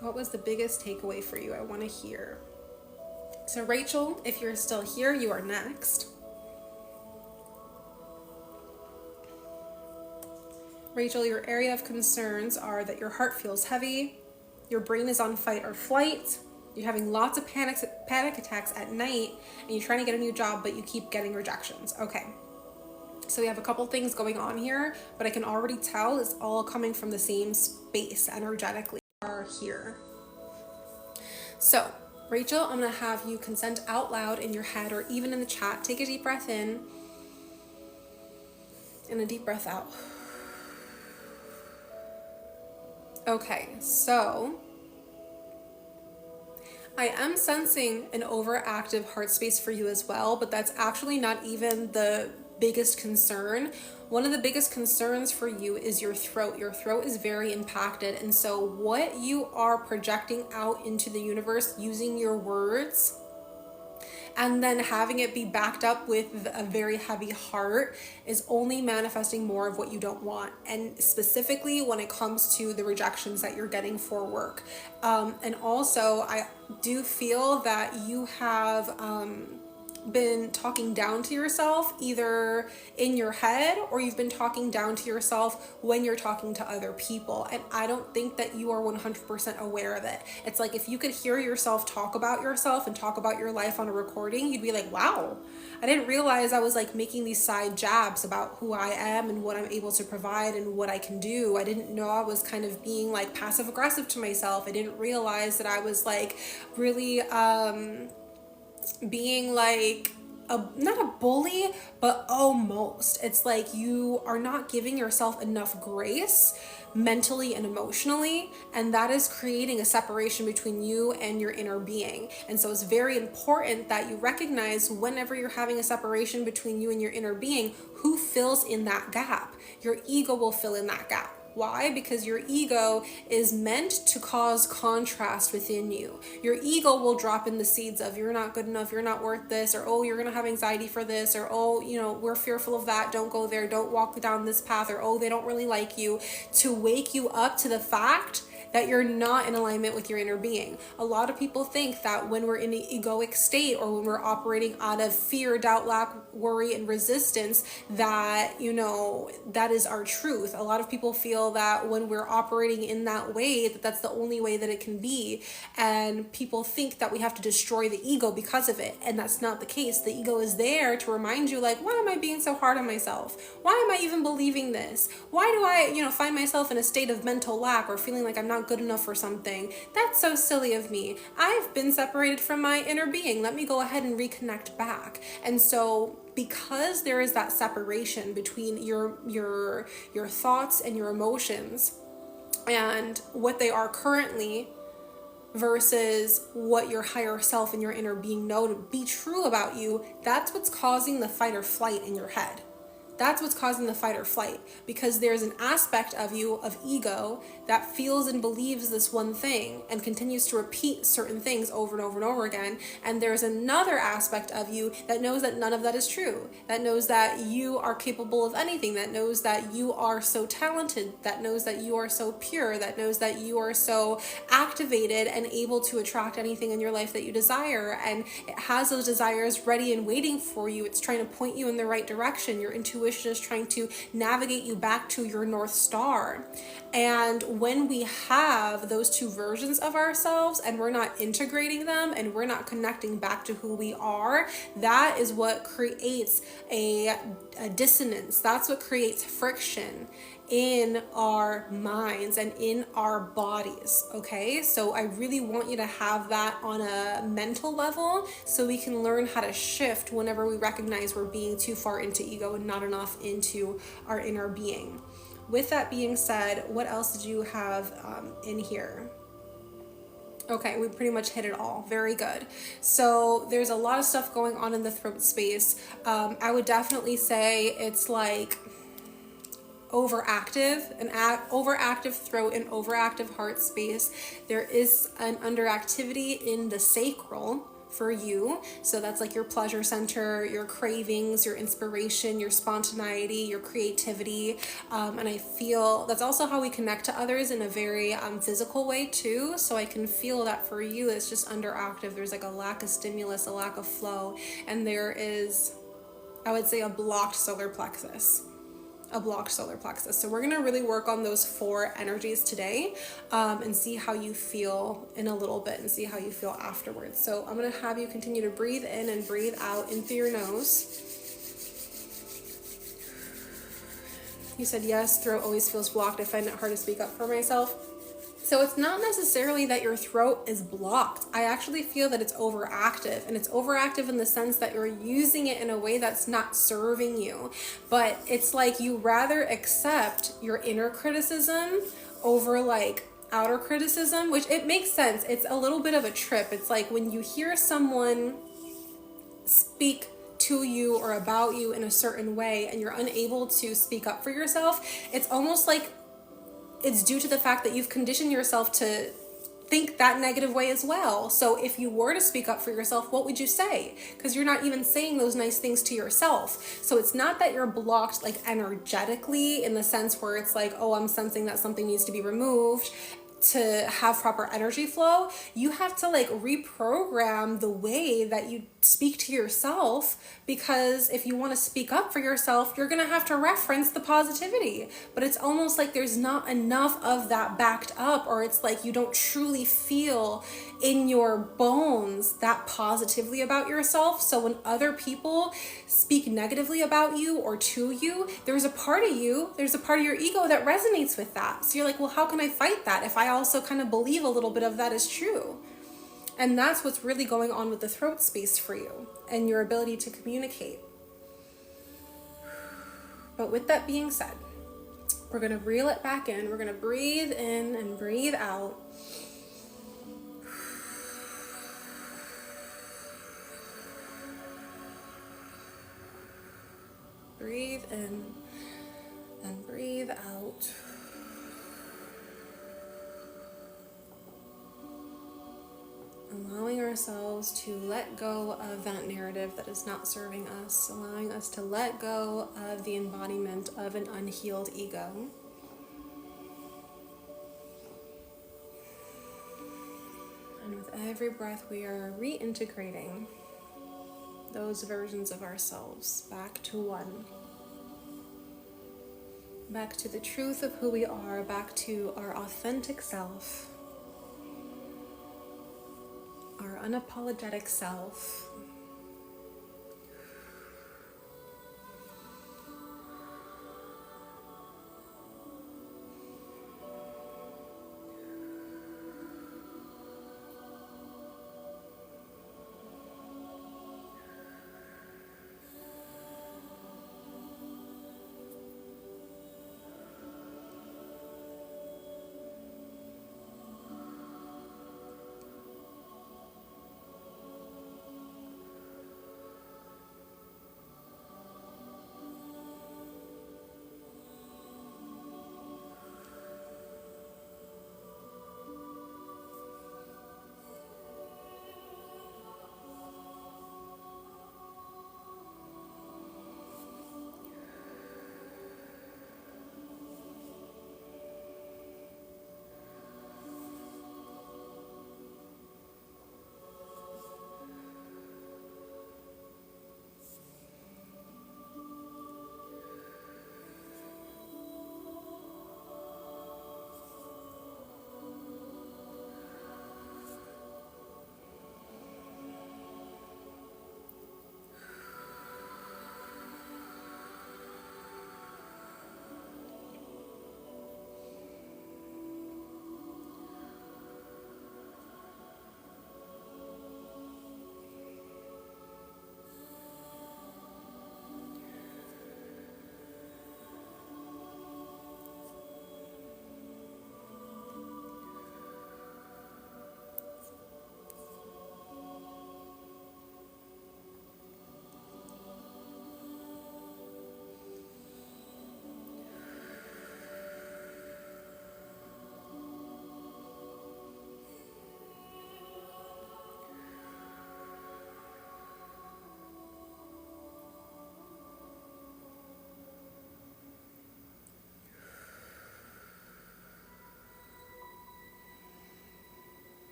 What was the biggest takeaway for you? I want to hear. So Rachel, if you're still here, you are next. Rachel, your area of concerns are that your heart feels heavy, your brain is on fight or flight, you're having lots of panic attacks at night, and you're trying to get a new job, but you keep getting rejections. Okay. So we have a couple things going on here, but I can already tell it's all coming from the same space energetically are here. So Rachel, I'm going to have you consent out loud in your head or even in the chat. Take a deep breath in and a deep breath out. Okay, so I am sensing an overactive heart space for you as well, but that's actually not even the biggest concern. One of the biggest concerns for you is your throat. Your throat is very impacted, and so what you are projecting out into the universe using your words and then having it be backed up with a very heavy heart is only manifesting more of what you don't want. And specifically when it comes to the rejections that you're getting for work. And also I do feel that you have been talking down to yourself either in your head, or you've been talking down to yourself when you're talking to other people, and I don't think that you are 100% aware of it. It's like if you could hear yourself talk about yourself and talk about your life on a recording, you'd be like, wow, I didn't realize I was like making these side jabs about who I am and what I'm able to provide and what I can do. I didn't know I was kind of being like passive aggressive to myself. I didn't realize that I was like really being like not a bully, but almost. It's like you are not giving yourself enough grace mentally and emotionally, and that is creating a separation between you and your inner being. And so it's very important that you recognize whenever you're having a separation between you and your inner being, who fills in that gap. Your ego will fill in that gap. Why? Because your ego is meant to cause contrast within you. Your ego will drop in the seeds of you're not good enough, you're not worth this, or oh, you're going to have anxiety for this, or oh, you know, we're fearful of that, don't go there, don't walk down this path, or oh, they don't really like you, to wake you up to the fact that you're not in alignment with your inner being. A lot of people think that when we're in an egoic state, or when we're operating out of fear, doubt, lack, worry, and resistance, that, you know, that is our truth. A lot of people feel that when we're operating in that way, that that's the only way that it can be. And people think that we have to destroy the ego because of it. And that's not the case. The ego is there to remind you, like, why am I being so hard on myself? Why am I even believing this? Why do I, you know, find myself in a state of mental lack or feeling like I'm not good enough for something? That's so silly of me. I've been separated from my inner being. Let me go ahead and reconnect back. And so because there is that separation between your thoughts and your emotions and what they are currently versus what your higher self and your inner being know to be true about you, that's what's causing the fight or flight in your head. That's what's causing the fight or flight, because there's an aspect of you, of ego, that feels and believes this one thing and continues to repeat certain things over and over and over again. And there's another aspect of you that knows that none of that is true, that knows that you are capable of anything, that knows that you are so talented, that knows that you are so pure, that knows that you are so activated and able to attract anything in your life that you desire. And it has those desires ready and waiting for you. It's trying to point you in the right direction. Your intuition is trying to navigate you back to your North Star. And when we have those two versions of ourselves and we're not integrating them and we're not connecting back to who we are, that is what creates a dissonance. That's what creates friction in our minds and in our bodies. Okay, so I really want you to have that on a mental level so we can learn how to shift whenever we recognize we're being too far into ego and not enough into our inner being. With that being said, what else did you have in here? Okay, we pretty much hit it all. Very good. So there's a lot of stuff going on in the throat space. I would definitely say it's like overactive throat and overactive heart space. There is an underactivity in the sacral for you. So that's like your pleasure center, your cravings, your inspiration, your spontaneity, your creativity. And I feel that's also how we connect to others in a very physical way too. So I can feel that for you, it's just underactive. There's like a lack of stimulus, a lack of flow. And there is, I would say, a blocked solar plexus. So we're going to really work on those 4 energies today and see how you feel in a little bit and see how you feel afterwards. So I'm going to have you continue to breathe in and breathe out in through your nose. You said yes, throat always feels blocked. I find it hard to speak up for myself. So it's not necessarily that your throat is blocked. I actually feel that it's overactive, and it's overactive in the sense that you're using it in a way that's not serving you. But it's like you rather accept your inner criticism over like outer criticism, which it makes sense. It's a little bit of a trip. It's like when you hear someone speak to you or about you in a certain way and you're unable to speak up for yourself, it's almost like it's due to the fact that you've conditioned yourself to think that negative way as well. So if you were to speak up for yourself, what would you say? Because you're not even saying those nice things to yourself. So it's not that you're blocked like energetically in the sense where it's like, oh, I'm sensing that something needs to be removed to have proper energy flow. You have to like reprogram the way that you speak to yourself, because if you want to speak up for yourself, you're going to have to reference the positivity. But it's almost like there's not enough of that backed up, or it's like you don't truly feel in your bones that positively about yourself. So when other people speak negatively about you or to you, there's a part of you, there's a part of your ego that resonates with that. So you're like, well, how can I fight that if I also kind of believe a little bit of that is true? And that's what's really going on with the throat space for you and your ability to communicate. But with that being said, we're going to reel it back in. We're going to breathe in and breathe out. Breathe in and breathe out. Allowing ourselves to let go of that narrative that is not serving us, allowing us to let go of the embodiment of an unhealed ego. And with every breath, we are reintegrating those versions of ourselves back to one. Back to the truth of who we are, back to our authentic self. Our unapologetic self.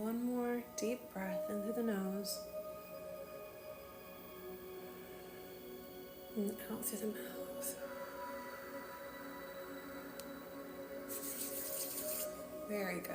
one more deep breath in through the nose and out through the mouth. Very good.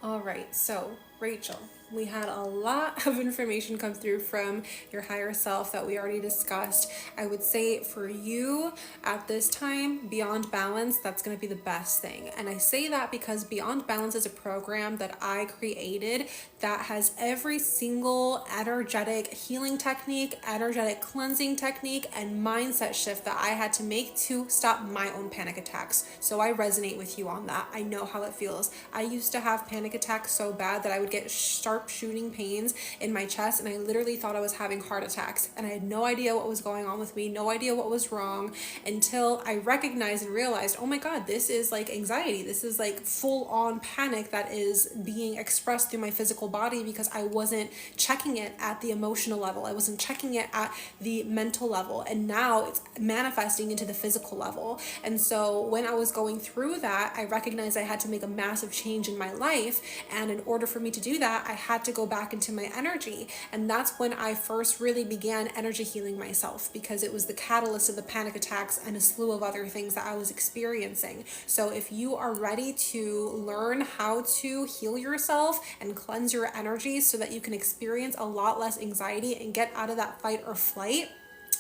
All right, so Rachel, we had a lot of information come through from your higher self that we already discussed. I would say for you at this time, Beyond Balance, that's going to be the best thing. And I say that because Beyond Balance is a program that I created that has every single energetic healing technique, energetic cleansing technique, and mindset shift that I had to make to stop my own panic attacks. So I resonate with you on that. I know how it feels. I used to have panic attacks so bad that I would get sharp shooting pains in my chest, and I literally thought I was having heart attacks, and I had no idea what was going on with me, no idea what was wrong, until I recognized and realized, oh my god, this is like anxiety, this is like full on panic that is being expressed through my physical body because I wasn't checking it at the emotional level, I wasn't checking it at the mental level, and now it's manifesting into the physical level. And so when I was going through that, I recognized I had to make a massive change in my life, and in order for me to do that, I had to go back into my energy. And that's when I first really began energy healing myself, because it was the catalyst of the panic attacks and a slew of other things that I was experiencing. So if you are ready to learn how to heal yourself and cleanse your energy so that you can experience a lot less anxiety and get out of that fight or flight,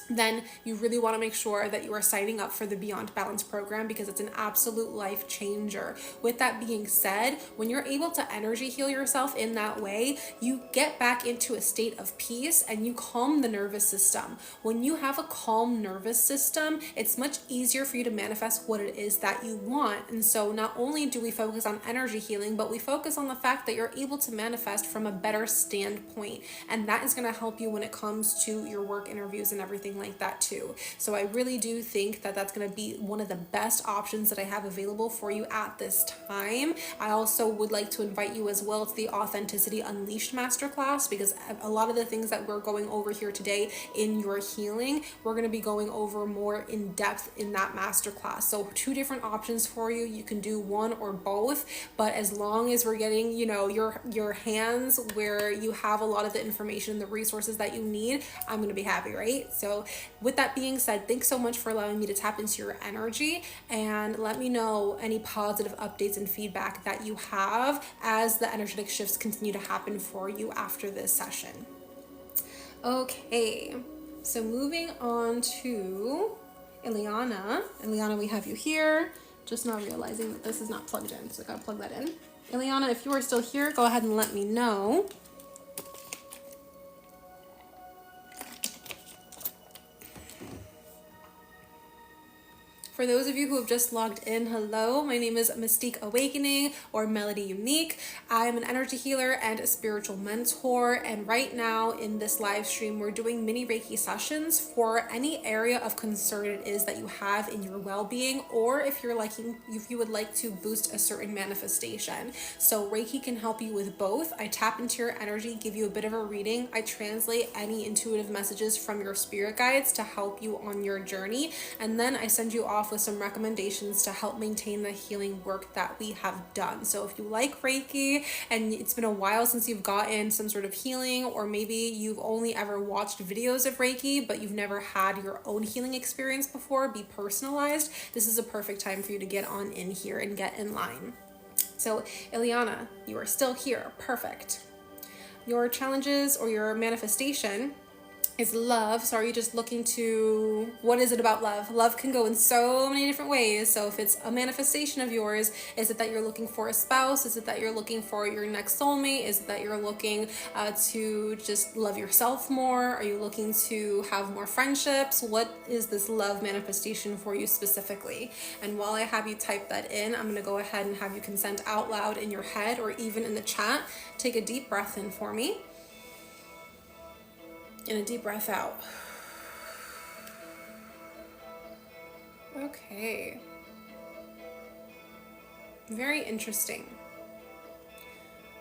then you really want to make sure that you are signing up for the Beyond Balance program, because it's an absolute life changer. With that being said, when you're able to energy heal yourself in that way, you get back into a state of peace and you calm the nervous system. When you have a calm nervous system, it's much easier for you to manifest what it is that you want. And so not only do we focus on energy healing, but we focus on the fact that you're able to manifest from a better standpoint. And that is going to help you when it comes to your work interviews and everything like that too. So I really do think that that's going to be one of the best options that I have available for you at this time. I also would like to invite you as well to the Authenticity Unleashed masterclass, because a lot of the things that we're going over here today in your healing, we're going to be going over more in depth in that masterclass. So 2 different options for you. You can do one or both, but as long as we're getting, you know, your hands where you have a lot of the information, the resources that you need, I'm going to be happy, right? So with that being said, thanks so much for allowing me to tap into your energy, and let me know any positive updates and feedback that you have as the energetic shifts continue to happen for you after this session. Okay, so moving on to Elana. Elana, we have you here. Just now realizing that this is not plugged in, so I gotta plug that in. Elana, if you are still here, go ahead and let me know. For those of you who have just logged in, hello, my name is Mystique Awakening, or Melody Unique. I'm an energy healer and a spiritual mentor, and right now in this live stream, we're doing mini Reiki sessions for any area of concern it is that you have in your well-being, or if you would like to boost a certain manifestation. So Reiki can help you with both. I tap into your energy, give you a bit of a reading. I translate any intuitive messages from your spirit guides to help you on your journey, and then I send you off with some recommendations to help maintain the healing work that we have done. So if you like Reiki and it's been a while since you've gotten some sort of healing, or maybe you've only ever watched videos of Reiki but you've never had your own healing experience before, be personalized, this is a perfect time for you to get on in here and get in line. So Elana, you are still here. Perfect. Your challenges or your manifestation is love. So are you just looking to, what is it about love? Love can go in so many different ways. So if it's a manifestation of yours, is it that you're looking for a spouse? Is it that you're looking for your next soulmate? Is it that you're looking to just love yourself more? Are you looking to have more friendships? What is this love manifestation for you specifically? And while I have you type that in, I'm going to go ahead and have you consent out loud in your head or even in the chat. Take a deep breath in for me. And a deep breath out. Okay. Very interesting.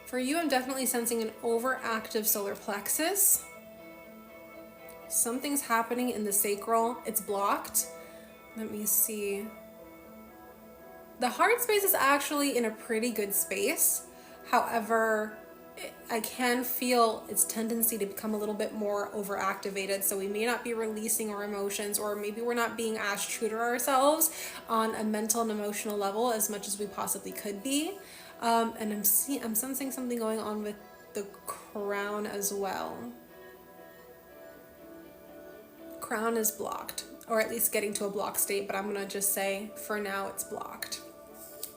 For you, I'm definitely sensing an overactive solar plexus. Something's happening in the sacral. It's blocked. Let me see. the heart space is actually in a pretty good space. However, I can feel its tendency to become a little bit more overactivated. So we may not be releasing our emotions, or maybe we're not being as true to ourselves on a mental and emotional level as much as we possibly could be. And I'm sensing something going on with the crown as well. Crown is blocked, or at least getting to a block state, but I'm gonna just say for now it's blocked.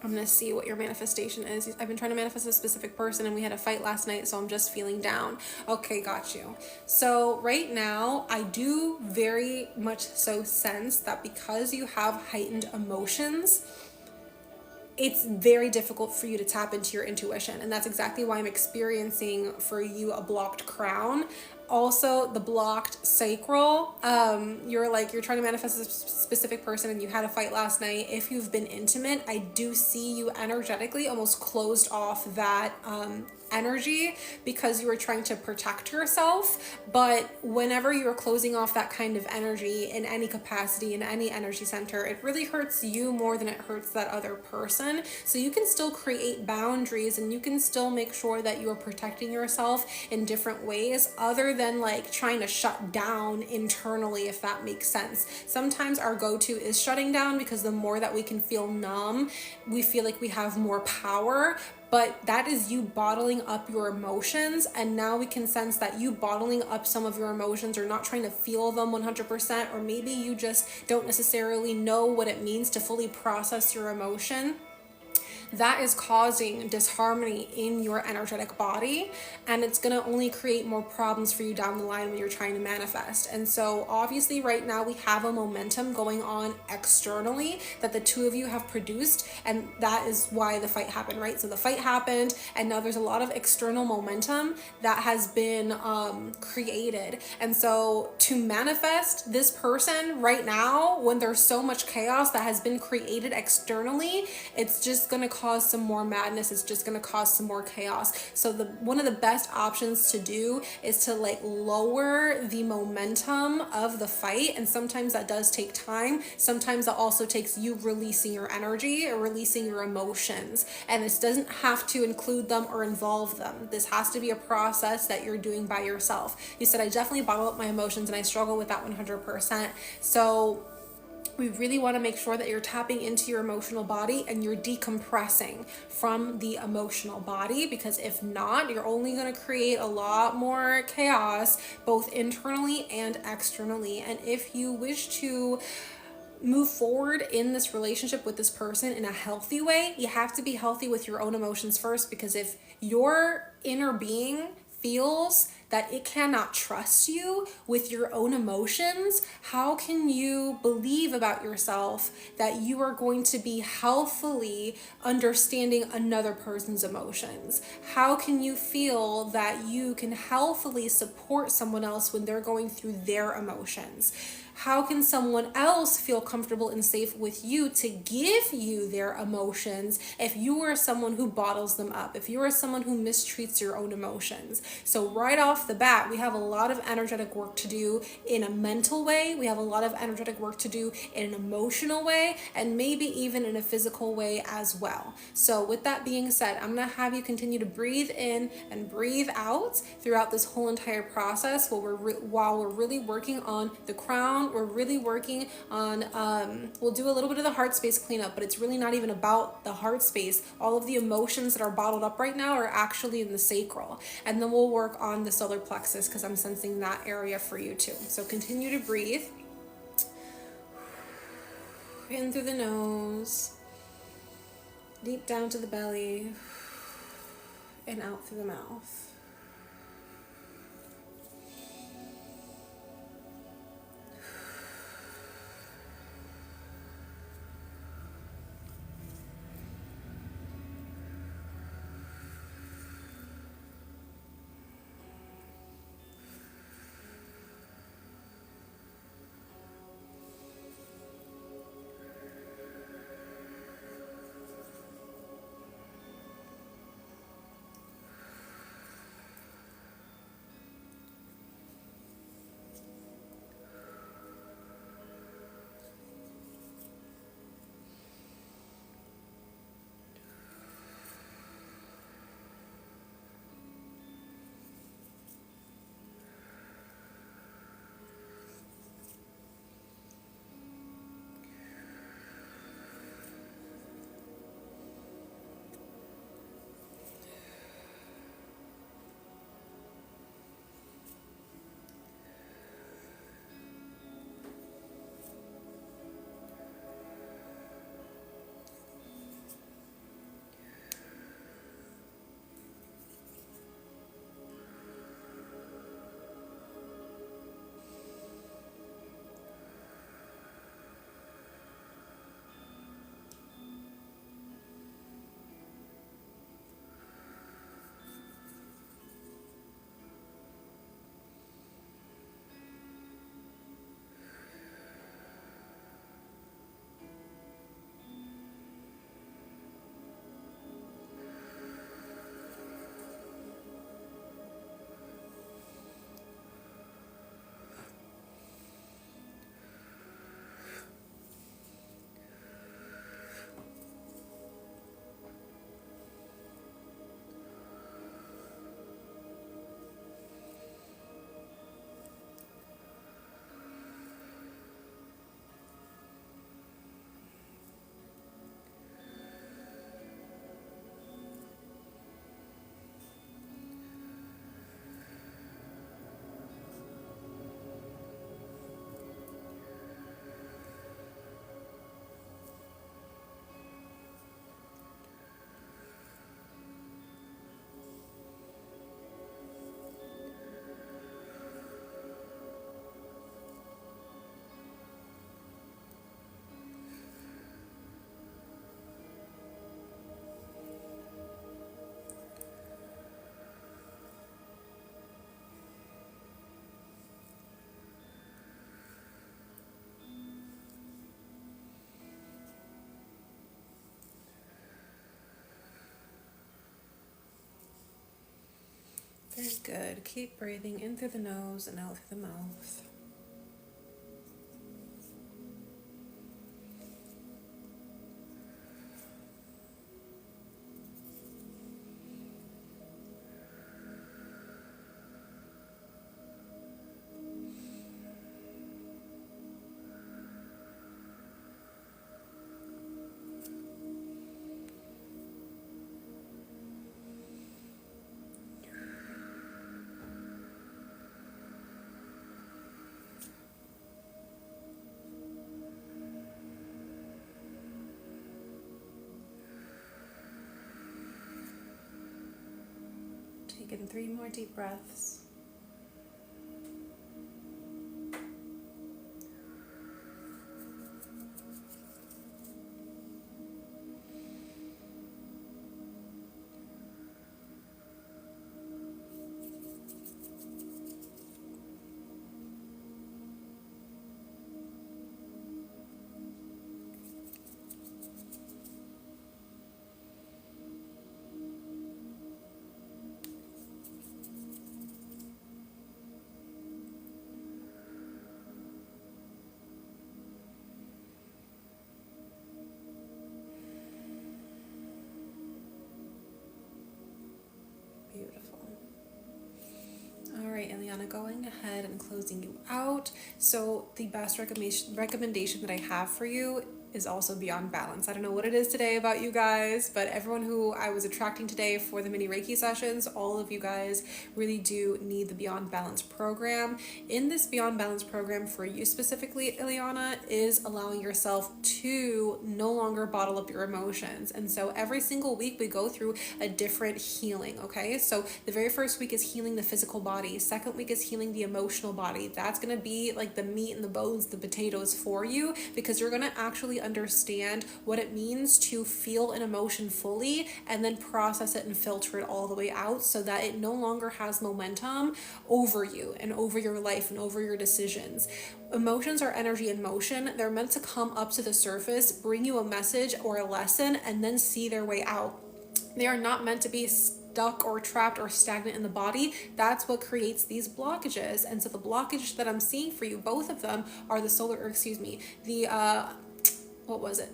I'm gonna see what your manifestation is. I've been trying to manifest a specific person and we had a fight last night, so I'm just feeling down. Okay, got you. So right now, I do very much so sense that because you have heightened emotions, it's very difficult for you to tap into your intuition. And that's exactly why I'm experiencing for you a blocked crown. Also, the blocked sacral. You're trying to manifest a specific person and you had a fight last night. If you've been intimate, I do see you energetically almost closed off that energy because you were trying to protect yourself. But whenever you're closing off that kind of energy in any capacity, in any energy center, it really hurts you more than it hurts that other person. So you can still create boundaries and you can still make sure that you are protecting yourself in different ways other than like trying to shut down internally, if that makes sense. Sometimes our go-to is shutting down because the more that we can feel numb, we feel like we have more power. But that is you bottling up your emotions, and now we can sense that you bottling up some of your emotions or not trying to feel them 100%, or maybe you just don't necessarily know what it means to fully process your emotion. That is causing disharmony in your energetic body, and it's going to only create more problems for you down the line when you're trying to manifest. And so obviously right now we have a momentum going on externally that the two of you have produced, and that is why the fight happened, right? So the fight happened, and now there's a lot of external momentum that has been created. And so to manifest this person right now, when there's so much chaos that has been created externally, it's just going to cause some more madness. It's just going to cause some more chaos. So one of the best options to do is to like lower the momentum of the fight. And sometimes that does take time. Sometimes that also takes you releasing your energy or releasing your emotions. And this doesn't have to include them or involve them. This has to be a process that you're doing by yourself. You said, I definitely bottle up my emotions and I struggle with that 100%. So we really want to make sure that you're tapping into your emotional body and you're decompressing from the emotional body, because if not, you're only going to create a lot more chaos, both internally and externally. And if you wish to move forward in this relationship with this person in a healthy way, you have to be healthy with your own emotions first, because if your inner being feels that it cannot trust you with your own emotions, how can you believe about yourself that you are going to be healthily understanding another person's emotions? How can you feel that you can healthily support someone else when they're going through their emotions? How can someone else feel comfortable and safe with you to give you their emotions if you are someone who bottles them up, if you are someone who mistreats your own emotions? So right off the bat, we have a lot of energetic work to do in a mental way. We have a lot of energetic work to do in an emotional way, and maybe even in a physical way as well. So with that being said, I'm going to have you continue to breathe in and breathe out throughout this whole entire process while we're really working on the crown. We're really working on, we'll do a little bit of the heart space cleanup, but it's really not even about the heart space. All of the emotions that are bottled up right now are actually in the sacral. And then we'll work on the solar plexus because I'm sensing that area for you too. So continue to breathe. In through the nose, deep down to the belly, and out through the mouth. Good. Keep breathing in through the nose and out through the mouth. Take in 3 more deep breaths. Beautiful. All right, Elana, going ahead and closing you out. So the best recommendation that I have for you is also Beyond Balance. I don't know what it is today about you guys, but everyone who I was attracting today for the mini Reiki sessions, all of you guys really do need the Beyond Balance program. In this Beyond Balance program for you specifically, Elana, is allowing yourself to no longer bottle up your emotions. And so every single week we go through a different healing, okay? So the very first week is healing the physical body. Second week is healing the emotional body. That's gonna be like the meat and the bones, the potatoes for you, because you're gonna actually understand what it means to feel an emotion fully and then process it and filter it all the way out so that it no longer has momentum over you and over your life and over your decisions. Emotions are energy in motion. They're meant to come up to the surface, bring you a message or a lesson, and then see their way out. They are not meant to be stuck or trapped or stagnant in the body. That's what creates these blockages. And so the blockage that I'm seeing for you, both of them are the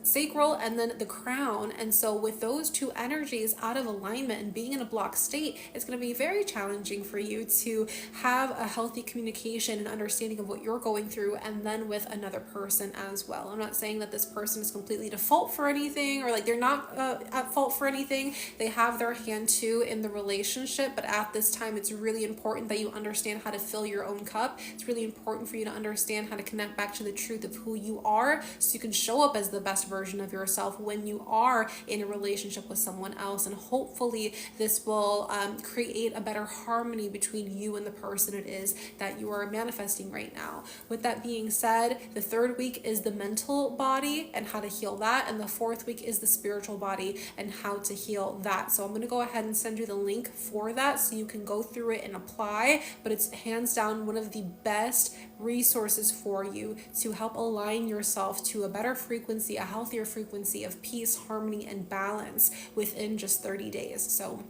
sacral and then the crown. And so with those two energies out of alignment and being in a blocked state, it's going to be very challenging for you to have a healthy communication and understanding of what you're going through, and then with another person as well. I'm not saying that this person is completely at fault for anything, or like they're not at fault for anything. They have their hand too in the relationship, but at this time it's really important that you understand how to fill your own cup. It's really important for you to understand how to connect back to the truth of who you are, so you can show up as the best version of yourself when you are in a relationship with someone else. And hopefully this will create a better harmony between you and the person it is that you are manifesting right now. With that being said, the third week is the mental body and how to heal that, and the fourth week is the spiritual body and how to heal that. So I'm going to go ahead and send you the link for that so you can go through it and apply, but it's hands down one of the best resources for you to help align yourself to a better frequency, a healthier frequency of peace, harmony, and balance within just 30 days. So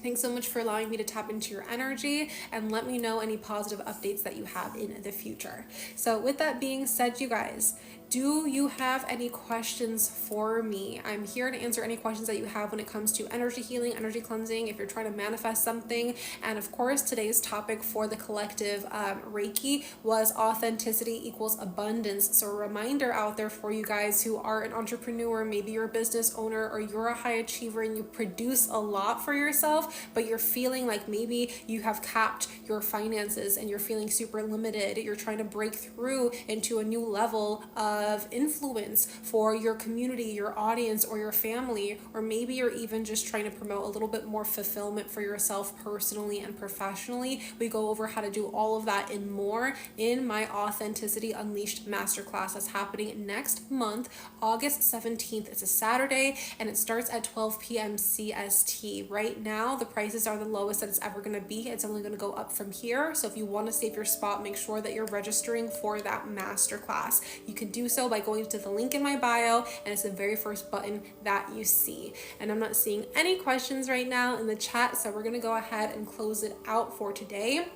thanks so much for allowing me to tap into your energy, and let me know any positive updates that you have in the future. So with that being said, you guys, do you have any questions for me? I'm here to answer any questions that you have when it comes to energy healing, energy cleansing, if you're trying to manifest something. And of course, today's topic for the collective Reiki was authenticity equals abundance. So a reminder out there for you guys who are an entrepreneur, maybe you're a business owner, or you're a high achiever and you produce a lot for yourself, but you're feeling like maybe you have capped your finances and you're feeling super limited. You're trying to break through into a new level of influence for your community, your audience, or your family, or maybe you're even just trying to promote a little bit more fulfillment for yourself personally and professionally. We go over how to do all of that and more in my Authenticity Unleashed Masterclass that's happening next month, August 17th. It's a Saturday and it starts at 12 p.m. CST. Right now, the prices are the lowest that it's ever going to be. It's only going to go up from here. So if you want to save your spot, make sure that you're registering for that masterclass. You can do do so by going to the link in my bio, and it's the very first button that you see. And I'm not seeing any questions right now in the chat, so we're gonna go ahead and close it out for today.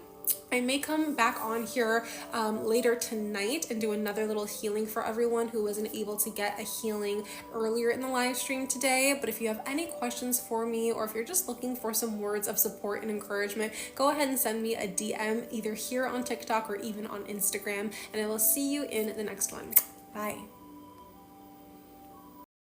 I may come back on here later tonight and do another little healing for everyone who wasn't able to get a healing earlier in the live stream today. But if you have any questions for me, or if you're just looking for some words of support and encouragement, go ahead and send me a DM either here on TikTok or even on Instagram, and I will see you in the next one. Bye.